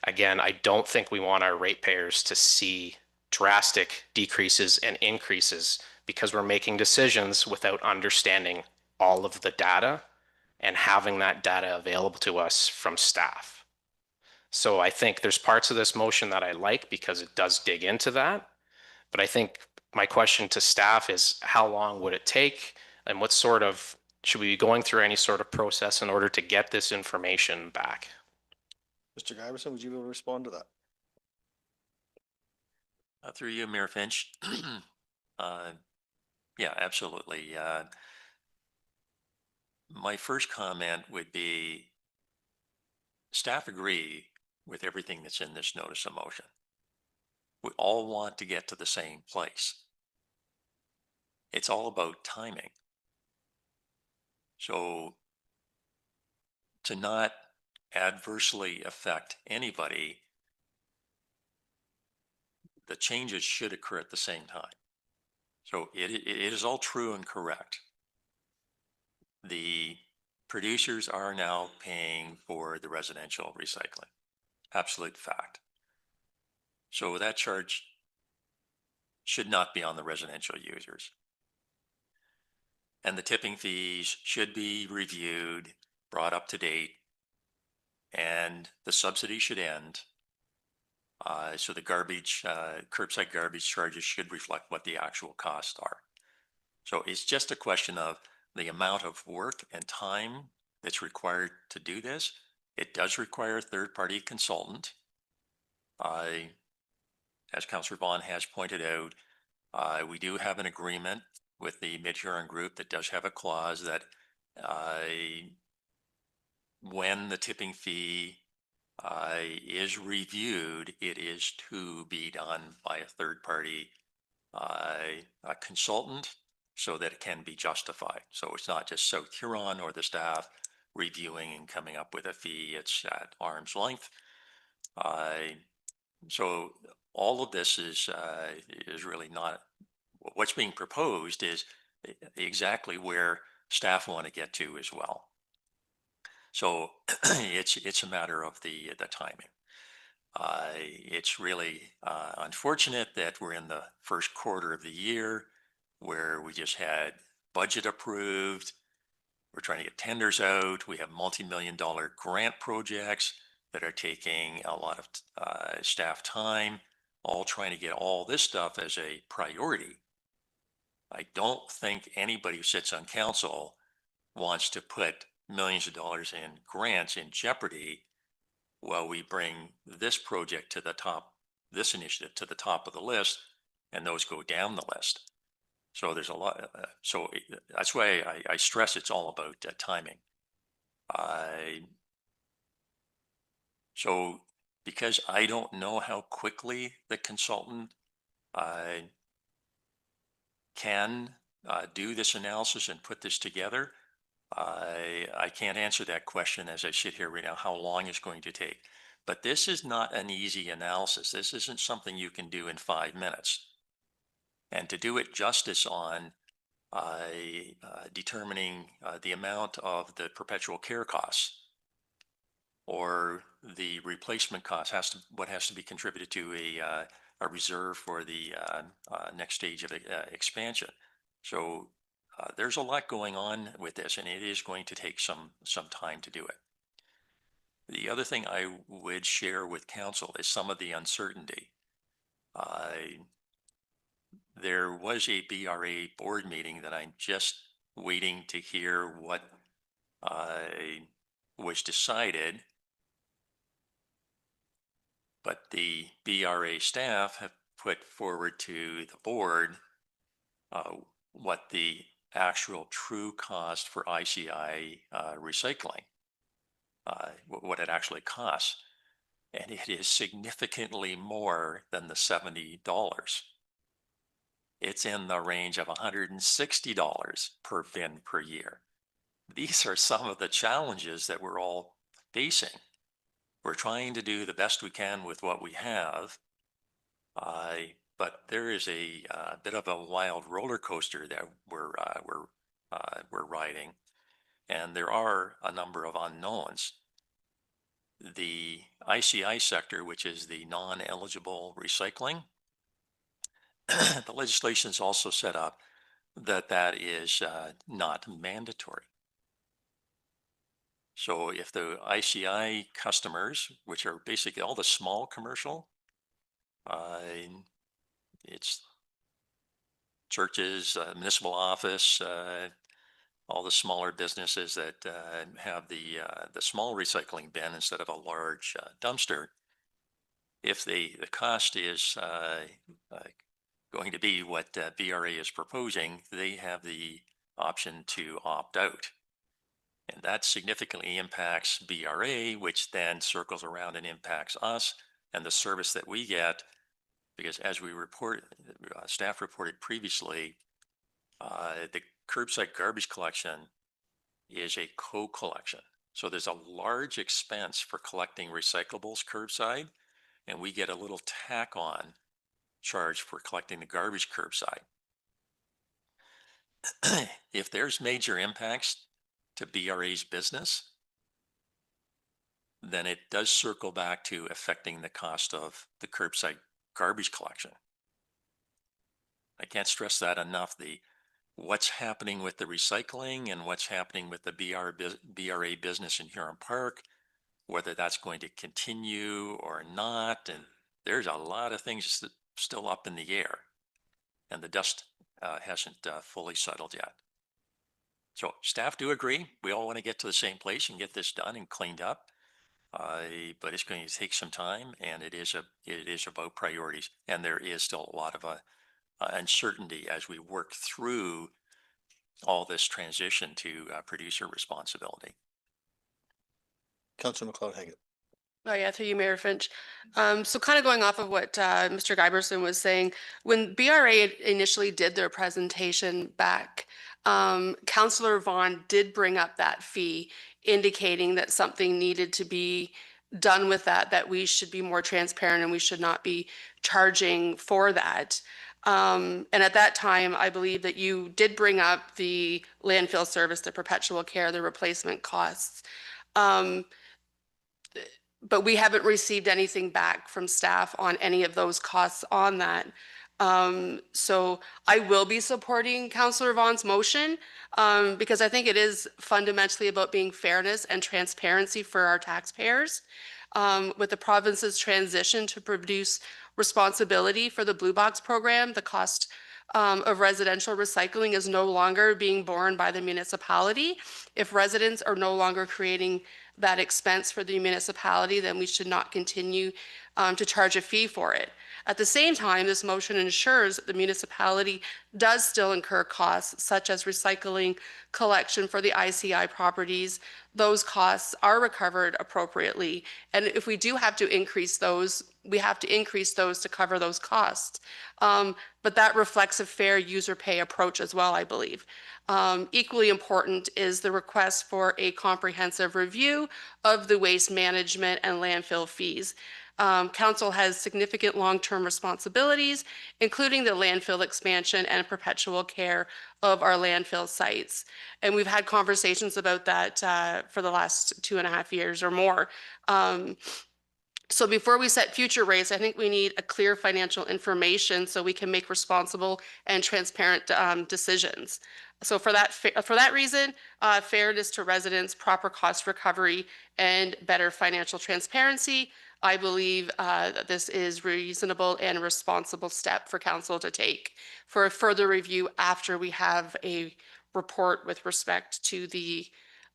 Again, I don't think we want our ratepayers to see drastic decreases and increases because we're making decisions without understanding all of the data and having that data available to us from staff. So I think there's parts of this motion that I like because it does dig into that. But I think my question to staff is how long would it take and what sort of, should we be going through any sort of process in order to get this information back? Mr. Giberson, would you be able to respond to that? Through you, Mayor Finch. Yeah, absolutely. My first comment would be staff agree with everything that's in this notice of motion. We all want to get to the same place. It's all about timing. So to not adversely affect anybody, the changes should occur at the same time. So it is all true and correct. The producers are now paying for the residential recycling. Absolute fact. So that charge should not be on the residential users. And the tipping fees should be reviewed, brought up to date, and the subsidy should end. So the garbage, curbside garbage charges should reflect what the actual costs are. So it's just a question of the amount of work and time that's required to do this. It does require a third-party consultant. As Councillor Vaughn has pointed out, we do have an agreement with the Mid-Huron group that does have a clause that when the tipping fee is reviewed, it is to be done by a third-party consultant so that it can be justified. So it's not just South Huron or the staff reviewing and coming up with a fee. It's at arm's length. So all of this is really not, what's being proposed is exactly where staff want to get to as well. So it's a matter of the timing. It's really unfortunate that we're in the first quarter of the year where we just had budget approved. We're trying to get tenders out. We have multi-million-dollar grant projects that are taking a lot of staff time, all trying to get all this stuff as a priority. I don't think anybody who sits on council wants to put millions of dollars in grants in jeopardy while we bring this project to the top, this initiative to the top of the list, and those go down the list. So there's a lot. That's why I stress it's all about timing. So because I don't know how quickly the consultant can do this analysis and put this together, I can't answer that question as I sit here right now, how long it's going to take. But this is not an easy analysis. This isn't something you can do in 5 minutes. And to do it justice on determining the amount of the perpetual care costs or the replacement cost what has to be contributed to a reserve for the next stage of expansion. So there's a lot going on with this, and it is going to take some time to do it. The other thing I would share with council is some of the uncertainty. There was a BRA board meeting that I'm just waiting to hear what was decided. But the BRA staff have put forward to the board what the actual true cost for ICI recycling, what it actually costs. And it is significantly more than the $70. It's in the range of $160 per bin per year. These are some of the challenges that we're all facing. We're trying to do the best we can with what we have, but there is a bit of a wild roller coaster that we're riding, and there are a number of unknowns. The ICI sector, which is the non-eligible recycling, the legislation is also set up that is not mandatory. So if the ICI customers, which are basically all the small commercial, it's churches, municipal office, all the smaller businesses that have the small recycling bin instead of a large dumpster. If the cost is going to be what BRA is proposing, they have the option to opt out. And that significantly impacts BRA, which then circles around and impacts us and the service that we get. Because as we report, staff reported previously, the curbside garbage collection is a co-collection. So there's a large expense for collecting recyclables curbside, and we get a little tack on charge for collecting the garbage curbside. If there's major impacts to BRA's business, then it does circle back to affecting the cost of the curbside garbage collection. I can't stress that enough. What's happening with the recycling and what's happening with the BRA business in Huron Park, whether that's going to continue or not. And there's a lot of things still up in the air, and the dust hasn't fully settled yet. So staff do agree. We all want to get to the same place and get this done and cleaned up. But it's going to take some time, and it is about priorities. And there is still a lot of uncertainty as we work through all this transition to producer responsibility. Councillor McLeod-Haggett. Oh yeah, through you, Mayor Finch. So kind of going off of what Mr. Giberson was saying, when BRA initially did their presentation back, Councillor Vaughn did bring up that fee, indicating that something needed to be done with that we should be more transparent and we should not be charging for that. And at that time, I believe that you did bring up the landfill service, the perpetual care, the replacement costs. But we haven't received anything back from staff on any of those costs on that. So I will be supporting Councillor Vaughn's motion because I think it is fundamentally about being fairness and transparency for our taxpayers. With the province's transition to produce responsibility for the Blue Box program, the cost of residential recycling is no longer being borne by the municipality. If residents are no longer creating that expense for the municipality, then we should not continue to charge a fee for it. At the same time, this motion ensures that the municipality does still incur costs such as recycling collection for the ICI properties. Those costs are recovered appropriately. And if we do have to increase those, we have to increase those to cover those costs. But that reflects a fair user pay approach as well, I believe. Equally important is the request for a comprehensive review of the waste management and landfill fees. Council has significant long-term responsibilities, including the landfill expansion and perpetual care of our landfill sites. And we've had conversations about that for the last 2.5 years or more. So before we set future rates, I think we need a clear financial information so we can make responsible and transparent decisions. So for that reason, fairness to residents, proper cost recovery, and better financial transparency, I believe that this is reasonable and responsible step for council to take for a further review after we have a report with respect to the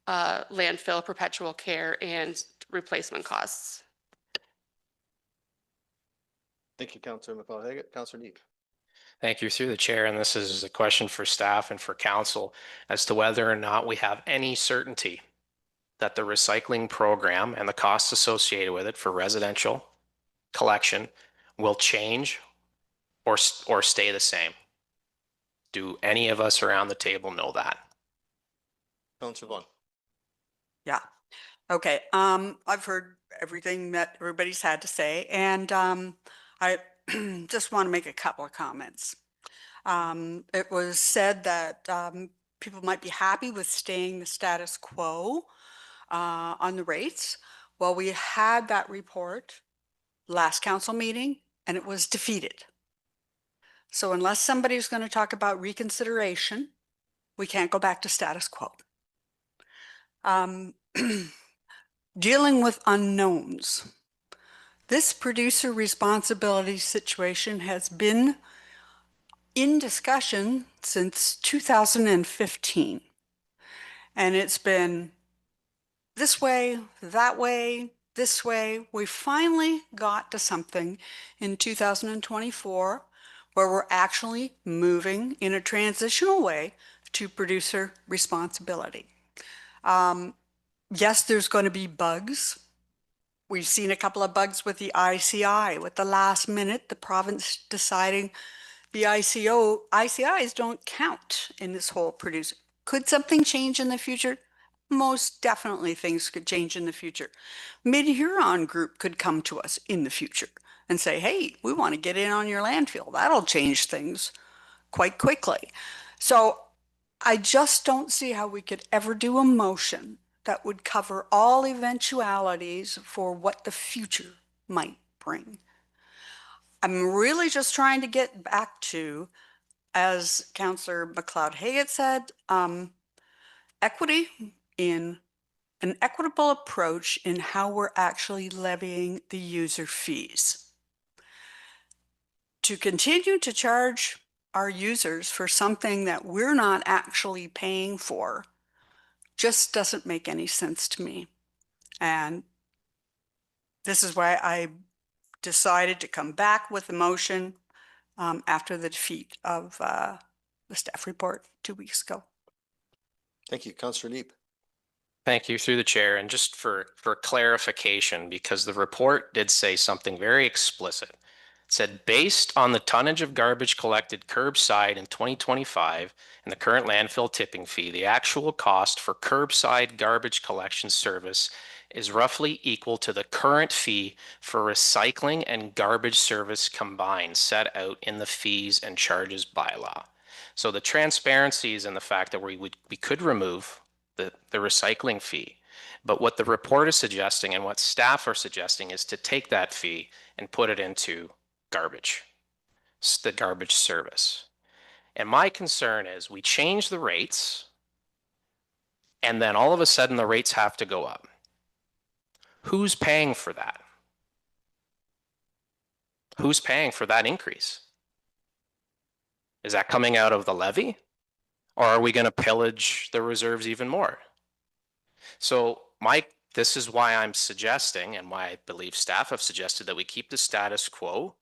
landfill perpetual care and replacement costs. Thank you, Councillor McLeod-Haggett. Councillor Neep. Thank you through the chair. And this is a question for staff and for council as to whether or not we have any certainty that the recycling program and the costs associated with it for residential collection will change or stay the same. Do any of us around the table know that? Councillor Vaughn. Yeah. Okay. I've heard everything that everybody's had to say, and I just want to make a couple of comments. It was said that people might be happy with staying the status quo on the rates. Well, we had that report last council meeting and it was defeated. So unless somebody's going to talk about reconsideration, we can't go back to status quo. Dealing with unknowns. This producer responsibility situation has been in discussion since 2015. And it's been this way, that way, this way. We finally got to something in 2024 where we're actually moving in a transitional way to producer responsibility. Yes, there's going to be bugs. We've seen a couple of bugs with the ICI, with the last minute, the province deciding the ICIs don't count in this whole producer. Could something change in the future? Most definitely things could change in the future. Mid-Huron Group could come to us in the future and say, hey, we want to get in on your landfill. That'll change things quite quickly. So I just don't see how we could ever do a motion that would cover all eventualities for what the future might bring. I'm really just trying to get back to, as Councillor McLeod-Haggett said, equity in an equitable approach in how we're actually levying the user fees. To continue to charge our users for something that we're not actually paying for just doesn't make any sense to me. And this is why I decided to come back with a motion after the defeat of the staff report 2 weeks ago. Thank you, Councillor Neep. Thank you through the chair. And just for clarification, because the report did say something very explicit. It said, based on the tonnage of garbage collected curbside in 2025 and the current landfill tipping fee, the actual cost for curbside garbage collection service is roughly equal to the current fee for recycling and garbage service combined set out in the fees and charges bylaw. So the transparency is in the fact that we could remove the recycling fee. But what the report is suggesting and what staff are suggesting is to take that fee and put it into garbage, the garbage service. And my concern is we change the rates and then all of a sudden the rates have to go up. Who's paying for that? Who's paying for that increase? Is that coming out of the levy? Or are we going to pillage the reserves even more? So this is why I'm suggesting, and why I believe staff have suggested, that we keep the status quo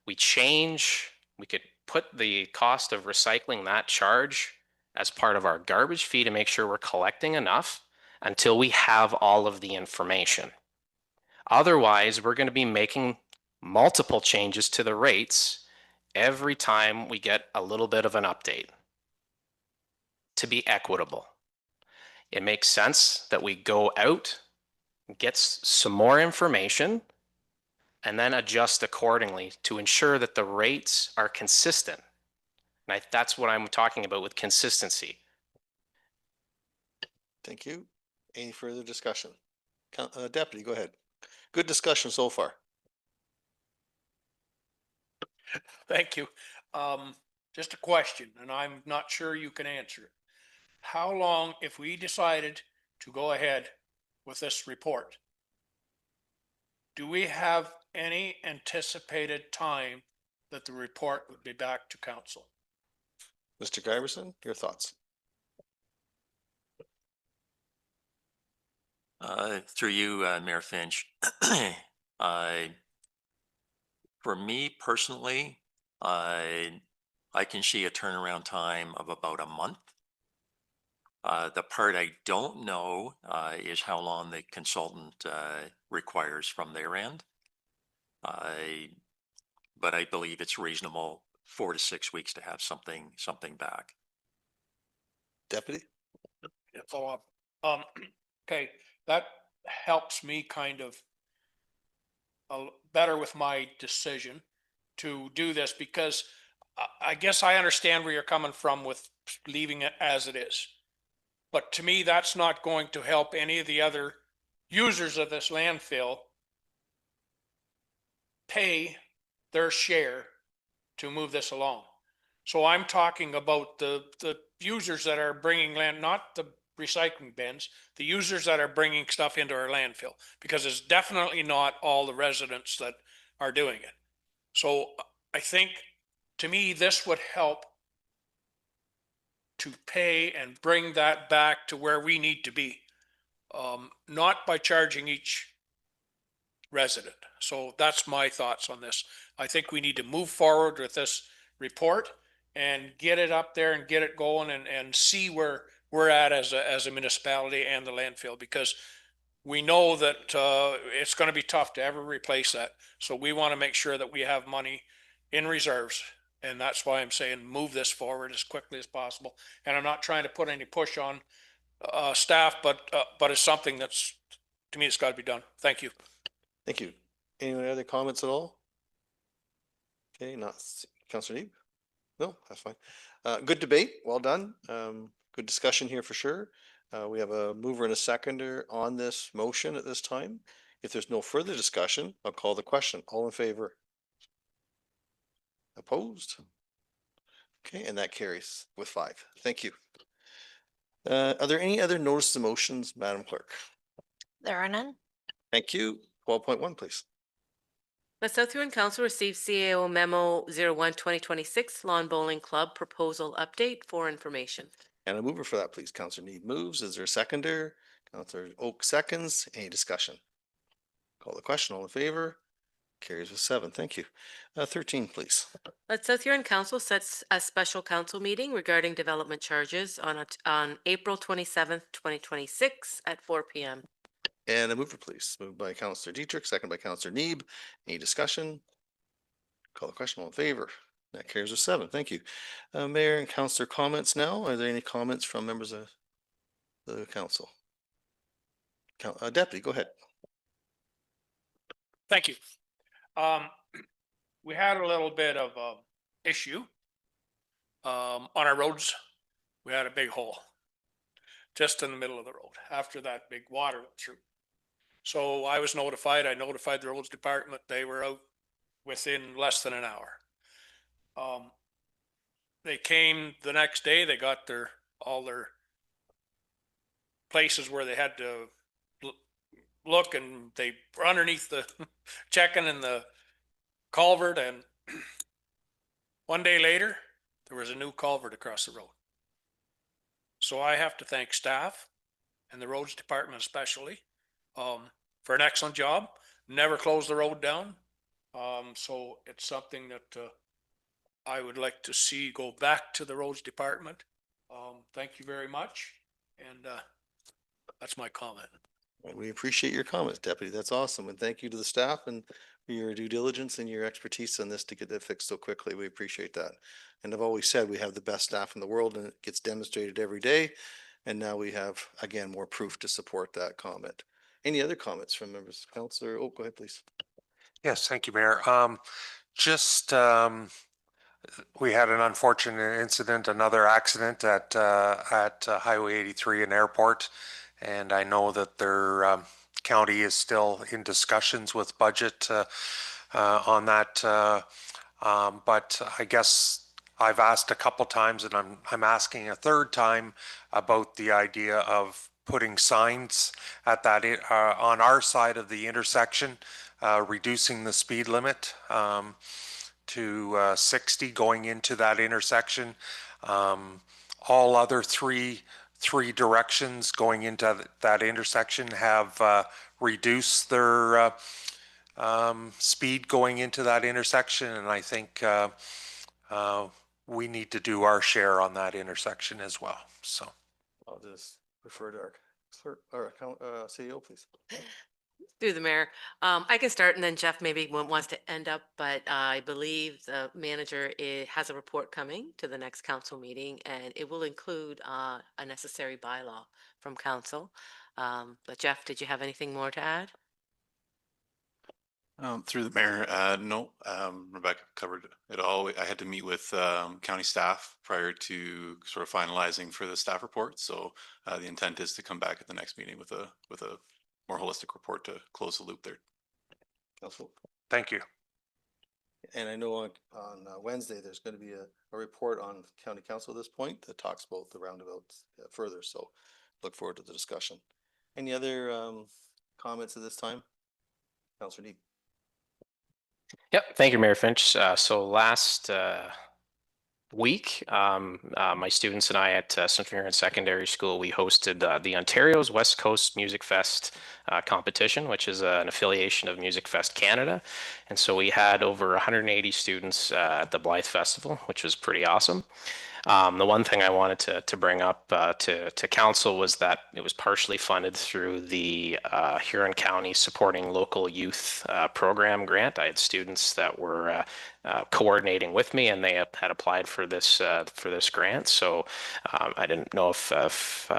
we could put the cost of recycling that charge as part of our garbage fee to make sure we're collecting enough until we have all of the information. Otherwise, we're going to be making multiple changes to the rates every time we get a little bit of an update to be equitable. It makes sense that we go out, get some more information, and then adjust accordingly to ensure that the rates are consistent. And that's what I'm talking about with consistency. Thank you. Any further discussion? Deputy, go ahead. Good discussion so far. Thank you. Just a question, and I'm not sure you can answer it. How long, if we decided to go ahead with this report, do we have any anticipated time that the report would be back to council? Mr. Giverson, your thoughts? Through you, Mayor Finch. For me personally, I can see a turnaround time of about a month. The part I don't know is how long the consultant requires from their end. But I believe it's reasonable 4 to 6 weeks to have something back. Deputy? Yeah, follow up. Okay, that helps me kind of better with my decision to do this, because I guess I understand where you're coming from with leaving it as it is. But to me, that's not going to help any of the other users of this landfill pay their share to move this along. So I'm talking about the users that are bringing land, not the recycling bins, the users that are bringing stuff into our landfill, because it's definitely not all the residents that are doing it. So I think, to me, this would help to pay and bring that back to where we need to be, not by charging each resident. So that's my thoughts on this. I think we need to move forward with this report and get it up there and get it going, and see where we're at as a municipality and the landfill, because we know that it's going to be tough to ever replace that. So we want to make sure that we have money in reserves. And that's why I'm saying move this forward as quickly as possible. And I'm not trying to put any push on staff, but it's something that's, to me, it's got to be done. Thank you. Thank you. Any other comments at all? Okay, not Councillor Neeb? No, that's fine. Good debate. Well done. Good discussion here for sure. We have a mover and a seconder on this motion at this time. If there's no further discussion, I'll call the question. All in favor? Opposed? Okay, and that carries with 5. Thank you. Are there any other notices of motions, Madam Clerk? There are none. Thank you. 12.1, please. The South Huron Council received CAO Memo 01-2026 Lawn Bowling Club Proposal Update for information. And a mover for that, please. Councillor Need moves. Is there a seconder? Councillor Oak seconds. Any discussion? Call the question. All in favor? Carries with 7. Thank you. 13, please. Let South Huron Council sets a special council meeting regarding development charges on April 27th, 2026 at 4 p.m. And a mover, please. Moved by Councillor Dietrich, second by Councillor Neeb. Any discussion? Call the question. All in favor? That carries with 7. Thank you. Mayor and Councillor comments now. Are there any comments from members of the council? Deputy, go ahead. Thank you. We had a little bit of issue on our roads. We had a big hole just in the middle of the road after that big water went through. So I was notified. I notified the roads department. They were out within less than an hour. They came the next day. They got all their places where they had to look, and they were underneath the checking in the culvert, and one day later there was a new culvert across the road. So I have to thank staff and the roads department especially for an excellent job. Never closed the road down. So it's something that, I would like to see go back to the roads department. Thank you very much. And, that's my comment. And we appreciate your comments, Deputy. That's awesome. And thank you to the staff and for your due diligence and your expertise on this to get that fixed so quickly. We appreciate that. And I've always said we have the best staff in the world and it gets demonstrated every day. And now we have, again, more proof to support that comment. Any other comments from members? Councillor, oh, go ahead, please. Yes, thank you, Mayor. Just, we had an unfortunate incident, another accident at Highway 83 in Airport. And I know that their county is still in discussions with budget on that. But I guess I've asked a couple times and I'm asking a third time about the idea of putting signs at that on our side of the intersection, reducing the speed limit to 60 going into that intersection. All other three directions going into that intersection have reduced their speed going into that intersection, and I think we need to do our share on that intersection as well. So I'll just refer to our clerk or CEO, please. Through the mayor. I can start and then Jeff maybe wants to end up, but I believe the manager has a report coming to the next council meeting and it will include a necessary bylaw from council. But Jeff, did you have anything more to add? Through the mayor, no, Rebecca covered it all. I had to meet with county staff prior to sort of finalizing for the staff report. So the intent is to come back at the next meeting with a more holistic report to close the loop there. Council. thank you. And I know on Wednesday, there's going to be a report on county council at this point that talks about the roundabouts further. So look forward to the discussion. Any other comments at this time? Councillor Deep. Yep. Thank you, Mayor Finch. So last week, my students and I at St. Fearon Secondary School, we hosted the Ontario's West Coast Music Fest competition, which is an affiliation of Music Fest Canada. And so we had over 180 students at the Blythe Festival, which was pretty awesome. The one thing I wanted to bring up to council was that it was partially funded through the Huron County Supporting Local Youth Program grant. I had students that were coordinating with me and they had applied for this grant. So I didn't know if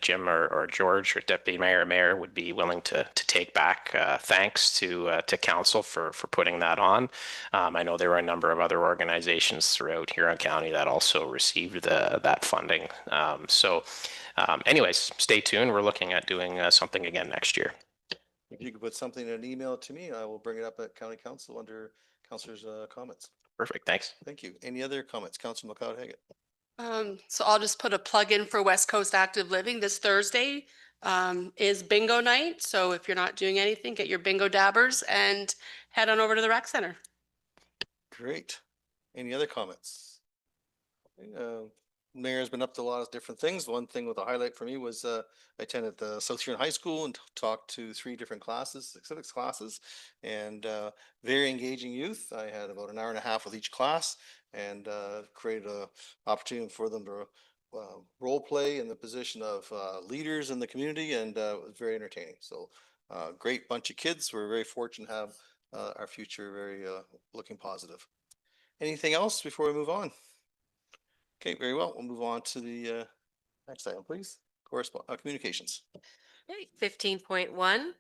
Jim or George or Deputy Mayor would be willing to take back thanks to council for putting that on. I know there were a number of other organizations throughout Huron County that also received that funding. Anyways, stay tuned. We're looking at doing something again next year. If you could put something in an email to me, I will bring it up at county council under councillors' comments. Perfect. Thanks. Thank you. Any other comments? Councillor McLeod-Haggett. So I'll just put a plug in for West Coast Active Living this Thursday is bingo night. So if you're not doing anything, get your bingo dabbers and head on over to the rec center. Great. Any other comments? Mayor has been up to a lot of different things. One thing with a highlight for me was I attended the South Huron High School and talked to 3 different classes, civics classes, and very engaging youth. I had about an hour and a half with each class and created an opportunity for them to role play in the position of leaders in the community, and it was very entertaining. So great bunch of kids. We're very fortunate to have our future very looking positive. Anything else before we move on? Okay, very well. We'll move on to the next item, please. Communications. Okay, 15.1,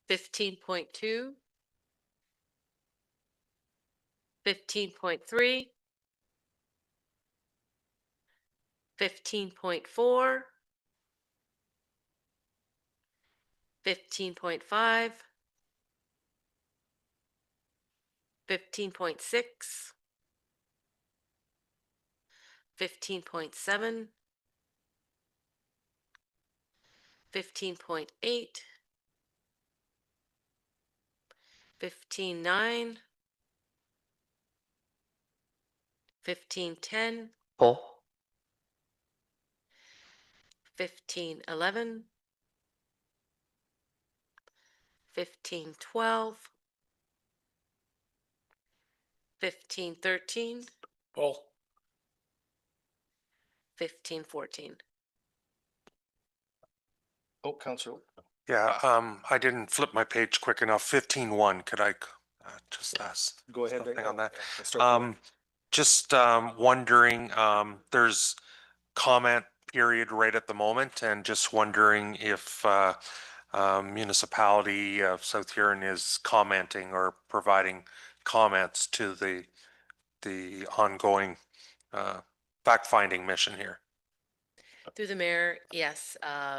15.2, 15.3, 15.4, 15.5, 15.6, 15.7, 15.8, 15.9, 15.10, Pull. 15.11, 15.12, 1513, Pull. 1514. Oh, Councillor. Yeah, I didn't flip my page quick enough. 15-1, could I just ask Go ahead. something right on now. that? Yeah, we'll start there. Just wondering, there's comment period right at the moment, and just wondering if municipality of South Huron is commenting or providing comments to the ongoing fact-finding mission here. Through the mayor, yes,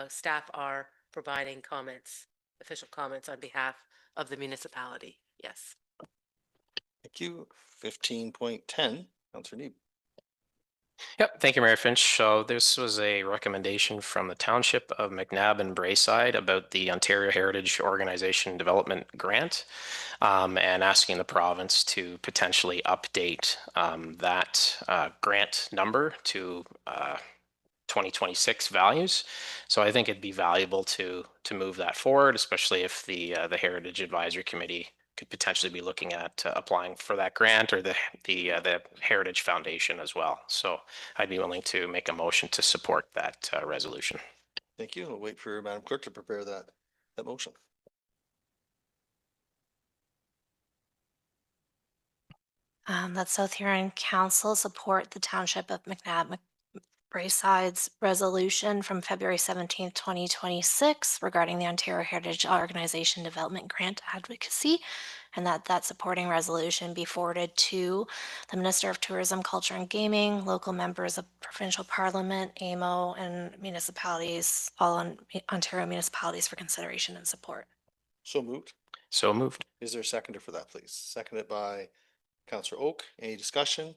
staff are providing comments, official comments on behalf of the municipality. Yes. Thank you. 15.10, Councillor Neeb. Yep, thank you, Mayor Finch. So this was a recommendation from the Township of McNabb and Braeside about the Ontario Heritage Organization Development Grant, and asking the province to potentially update that grant number to 2026 values. So I think it'd be valuable to move that forward, especially if the Heritage Advisory Committee could potentially be looking at applying for that grant, or the Heritage Foundation as well. So I'd be willing to make a motion to support that resolution. Thank you. I'll wait for Madam Clerk to prepare that motion. That South Huron Council support the Township of McNabb Brayside's resolution from February 17th, 2026 regarding the Ontario Heritage Organization Development Grant Advocacy, and that supporting resolution be forwarded to the Minister of Tourism, Culture and Gaming, local members of provincial parliament, AMO, and municipalities, all on Ontario municipalities for consideration and support. So moved. So moved. Is there a seconder for that, please? Seconded by Councillor Oak. Any discussion?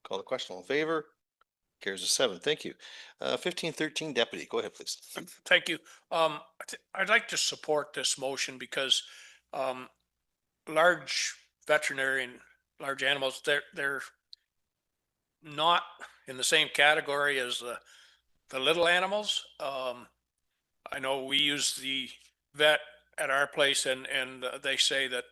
Call the question. All in favor? Carries with 7. Thank you. 1513, Deputy. Go ahead, please. Thank you. I'd like to support this motion because large veterinarian, large animals, they're not in the same category as the little animals. I know we use the vet at our place, and they say that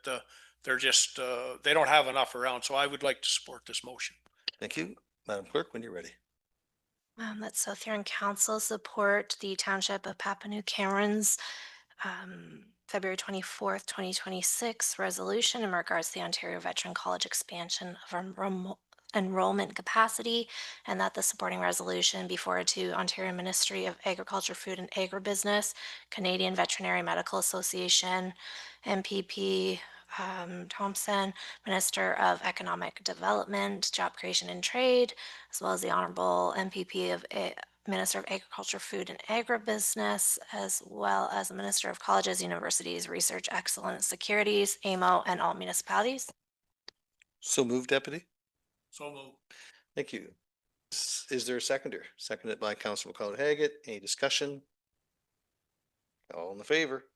they're just they don't have enough around. So I would like to support this motion. Thank you. Madam Clerk, when you're ready. That South Huron Council support the Township of Papua New Cameron's February 24th, 2026 resolution in regards to the Ontario Veteran College expansion of enrollment capacity, and that the supporting resolution be forwarded to Ontario Ministry of Agriculture, Food and Agribusiness, Canadian Veterinary Medical Association, MPP, Thompson, Minister of Economic Development, Job Creation and Trade, as well as the Honorable MPP of Minister of Agriculture, Food and Agribusiness, as well as the Minister of Colleges, Universities, Research Excellence, Securities, AMO, and all municipalities. So moved, Deputy. So moved. Thank you. Is there a seconder? Seconded by Councillor McLeod-Haggett. Any discussion? All in the favor?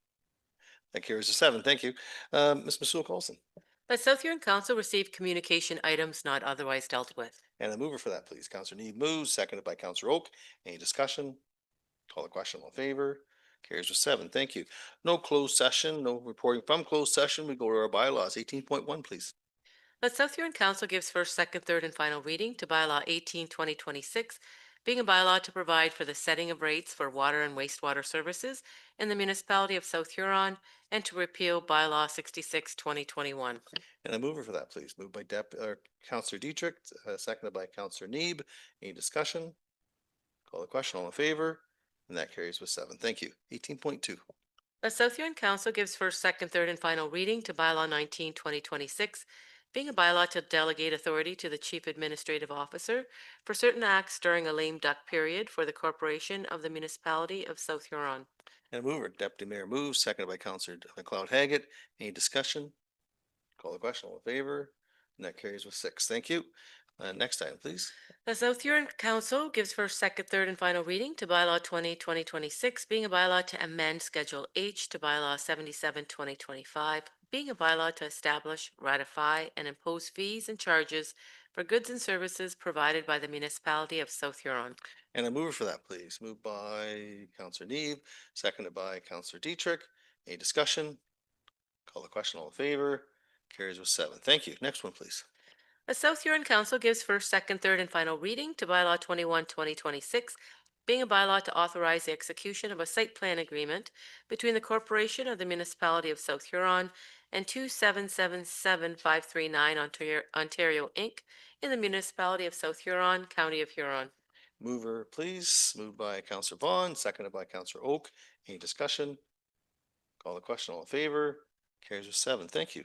That carries with 7. Thank you. Ms. Masoul-Coulson. That South Huron Council receive communication items not otherwise dealt with. And a mover for that, please. Councillor Neeb moves, seconded by Councillor Oak. Any discussion? Call the question. All in favor? Carries with 7. Thank you. No closed session, no reporting from closed session. We go to our bylaws. 18.1, please. That South Huron Council gives first, second, third, and final reading to bylaw 18/2026, being a bylaw to provide for the setting of rates for water and wastewater services in the municipality of South Huron, and to repeal bylaw 66/2021. And a mover for that, please. Moved by Councillor Dietrich, seconded by Councillor Neeb. Any discussion? Call the question. All in favor? And that carries with 7. Thank you. 18.2. The South Huron Council gives first, second, third, and final reading to bylaw 19/2026, being a bylaw to delegate authority to the Chief Administrative Officer for certain acts during a lame duck period for the corporation of the municipality of South Huron. And a mover, Deputy Mayor moves, seconded by Councillor McLeod-Haggett. Any discussion? Call the question. All in favor? And that carries with 6. Thank you. Next item, please. The South Huron Council gives first, second, third, and final reading to bylaw 20/2026, being a bylaw to amend Schedule H to bylaw 77/2025, being a bylaw to establish, ratify, and impose fees and charges for goods and services provided by the municipality of South Huron. And a mover for that, please. Moved by Councillor Neeb, seconded by Councillor Dietrich. Any discussion? Call the question. All in favor? Carries with 7. Thank you. Next one, please. The South Huron Council gives first, second, third, and final reading to bylaw 21-2026, being a bylaw to authorize the execution of a site plan agreement between the Corporation of the Municipality of South Huron and 2777539 Ontario Inc. in the Municipality of South Huron, County of Huron. Mover, please. Moved by Counselor Vaughn, seconded by Counselor Oak. Any discussion? Call the question. All in favor? Carries with 7. Thank you.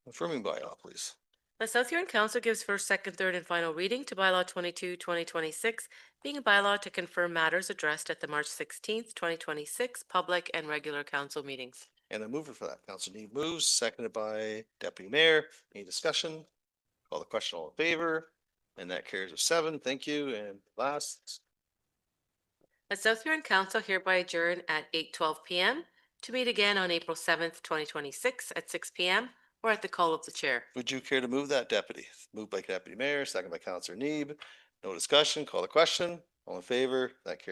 Confirming bylaw, please. The South Huron Council gives first, second, third, and final reading to bylaw 22-2026, being a bylaw to confirm matters addressed at the March 16th, 2026 public and regular council meetings. And a mover for that. Counselor Need moves, seconded by Deputy Mayor. Any discussion? Call the question. All in favor? And that carries with 7. Thank you. And last, The South Huron Council hereby adjourn at 8:12 p.m. to meet again on April 7th, 2026 at 6 p.m. or at the call of the chair. would you care to move that, Deputy? Moved by Deputy Mayor, seconded by Counselor Neeb. No discussion. Call the question. All in favor? That carries.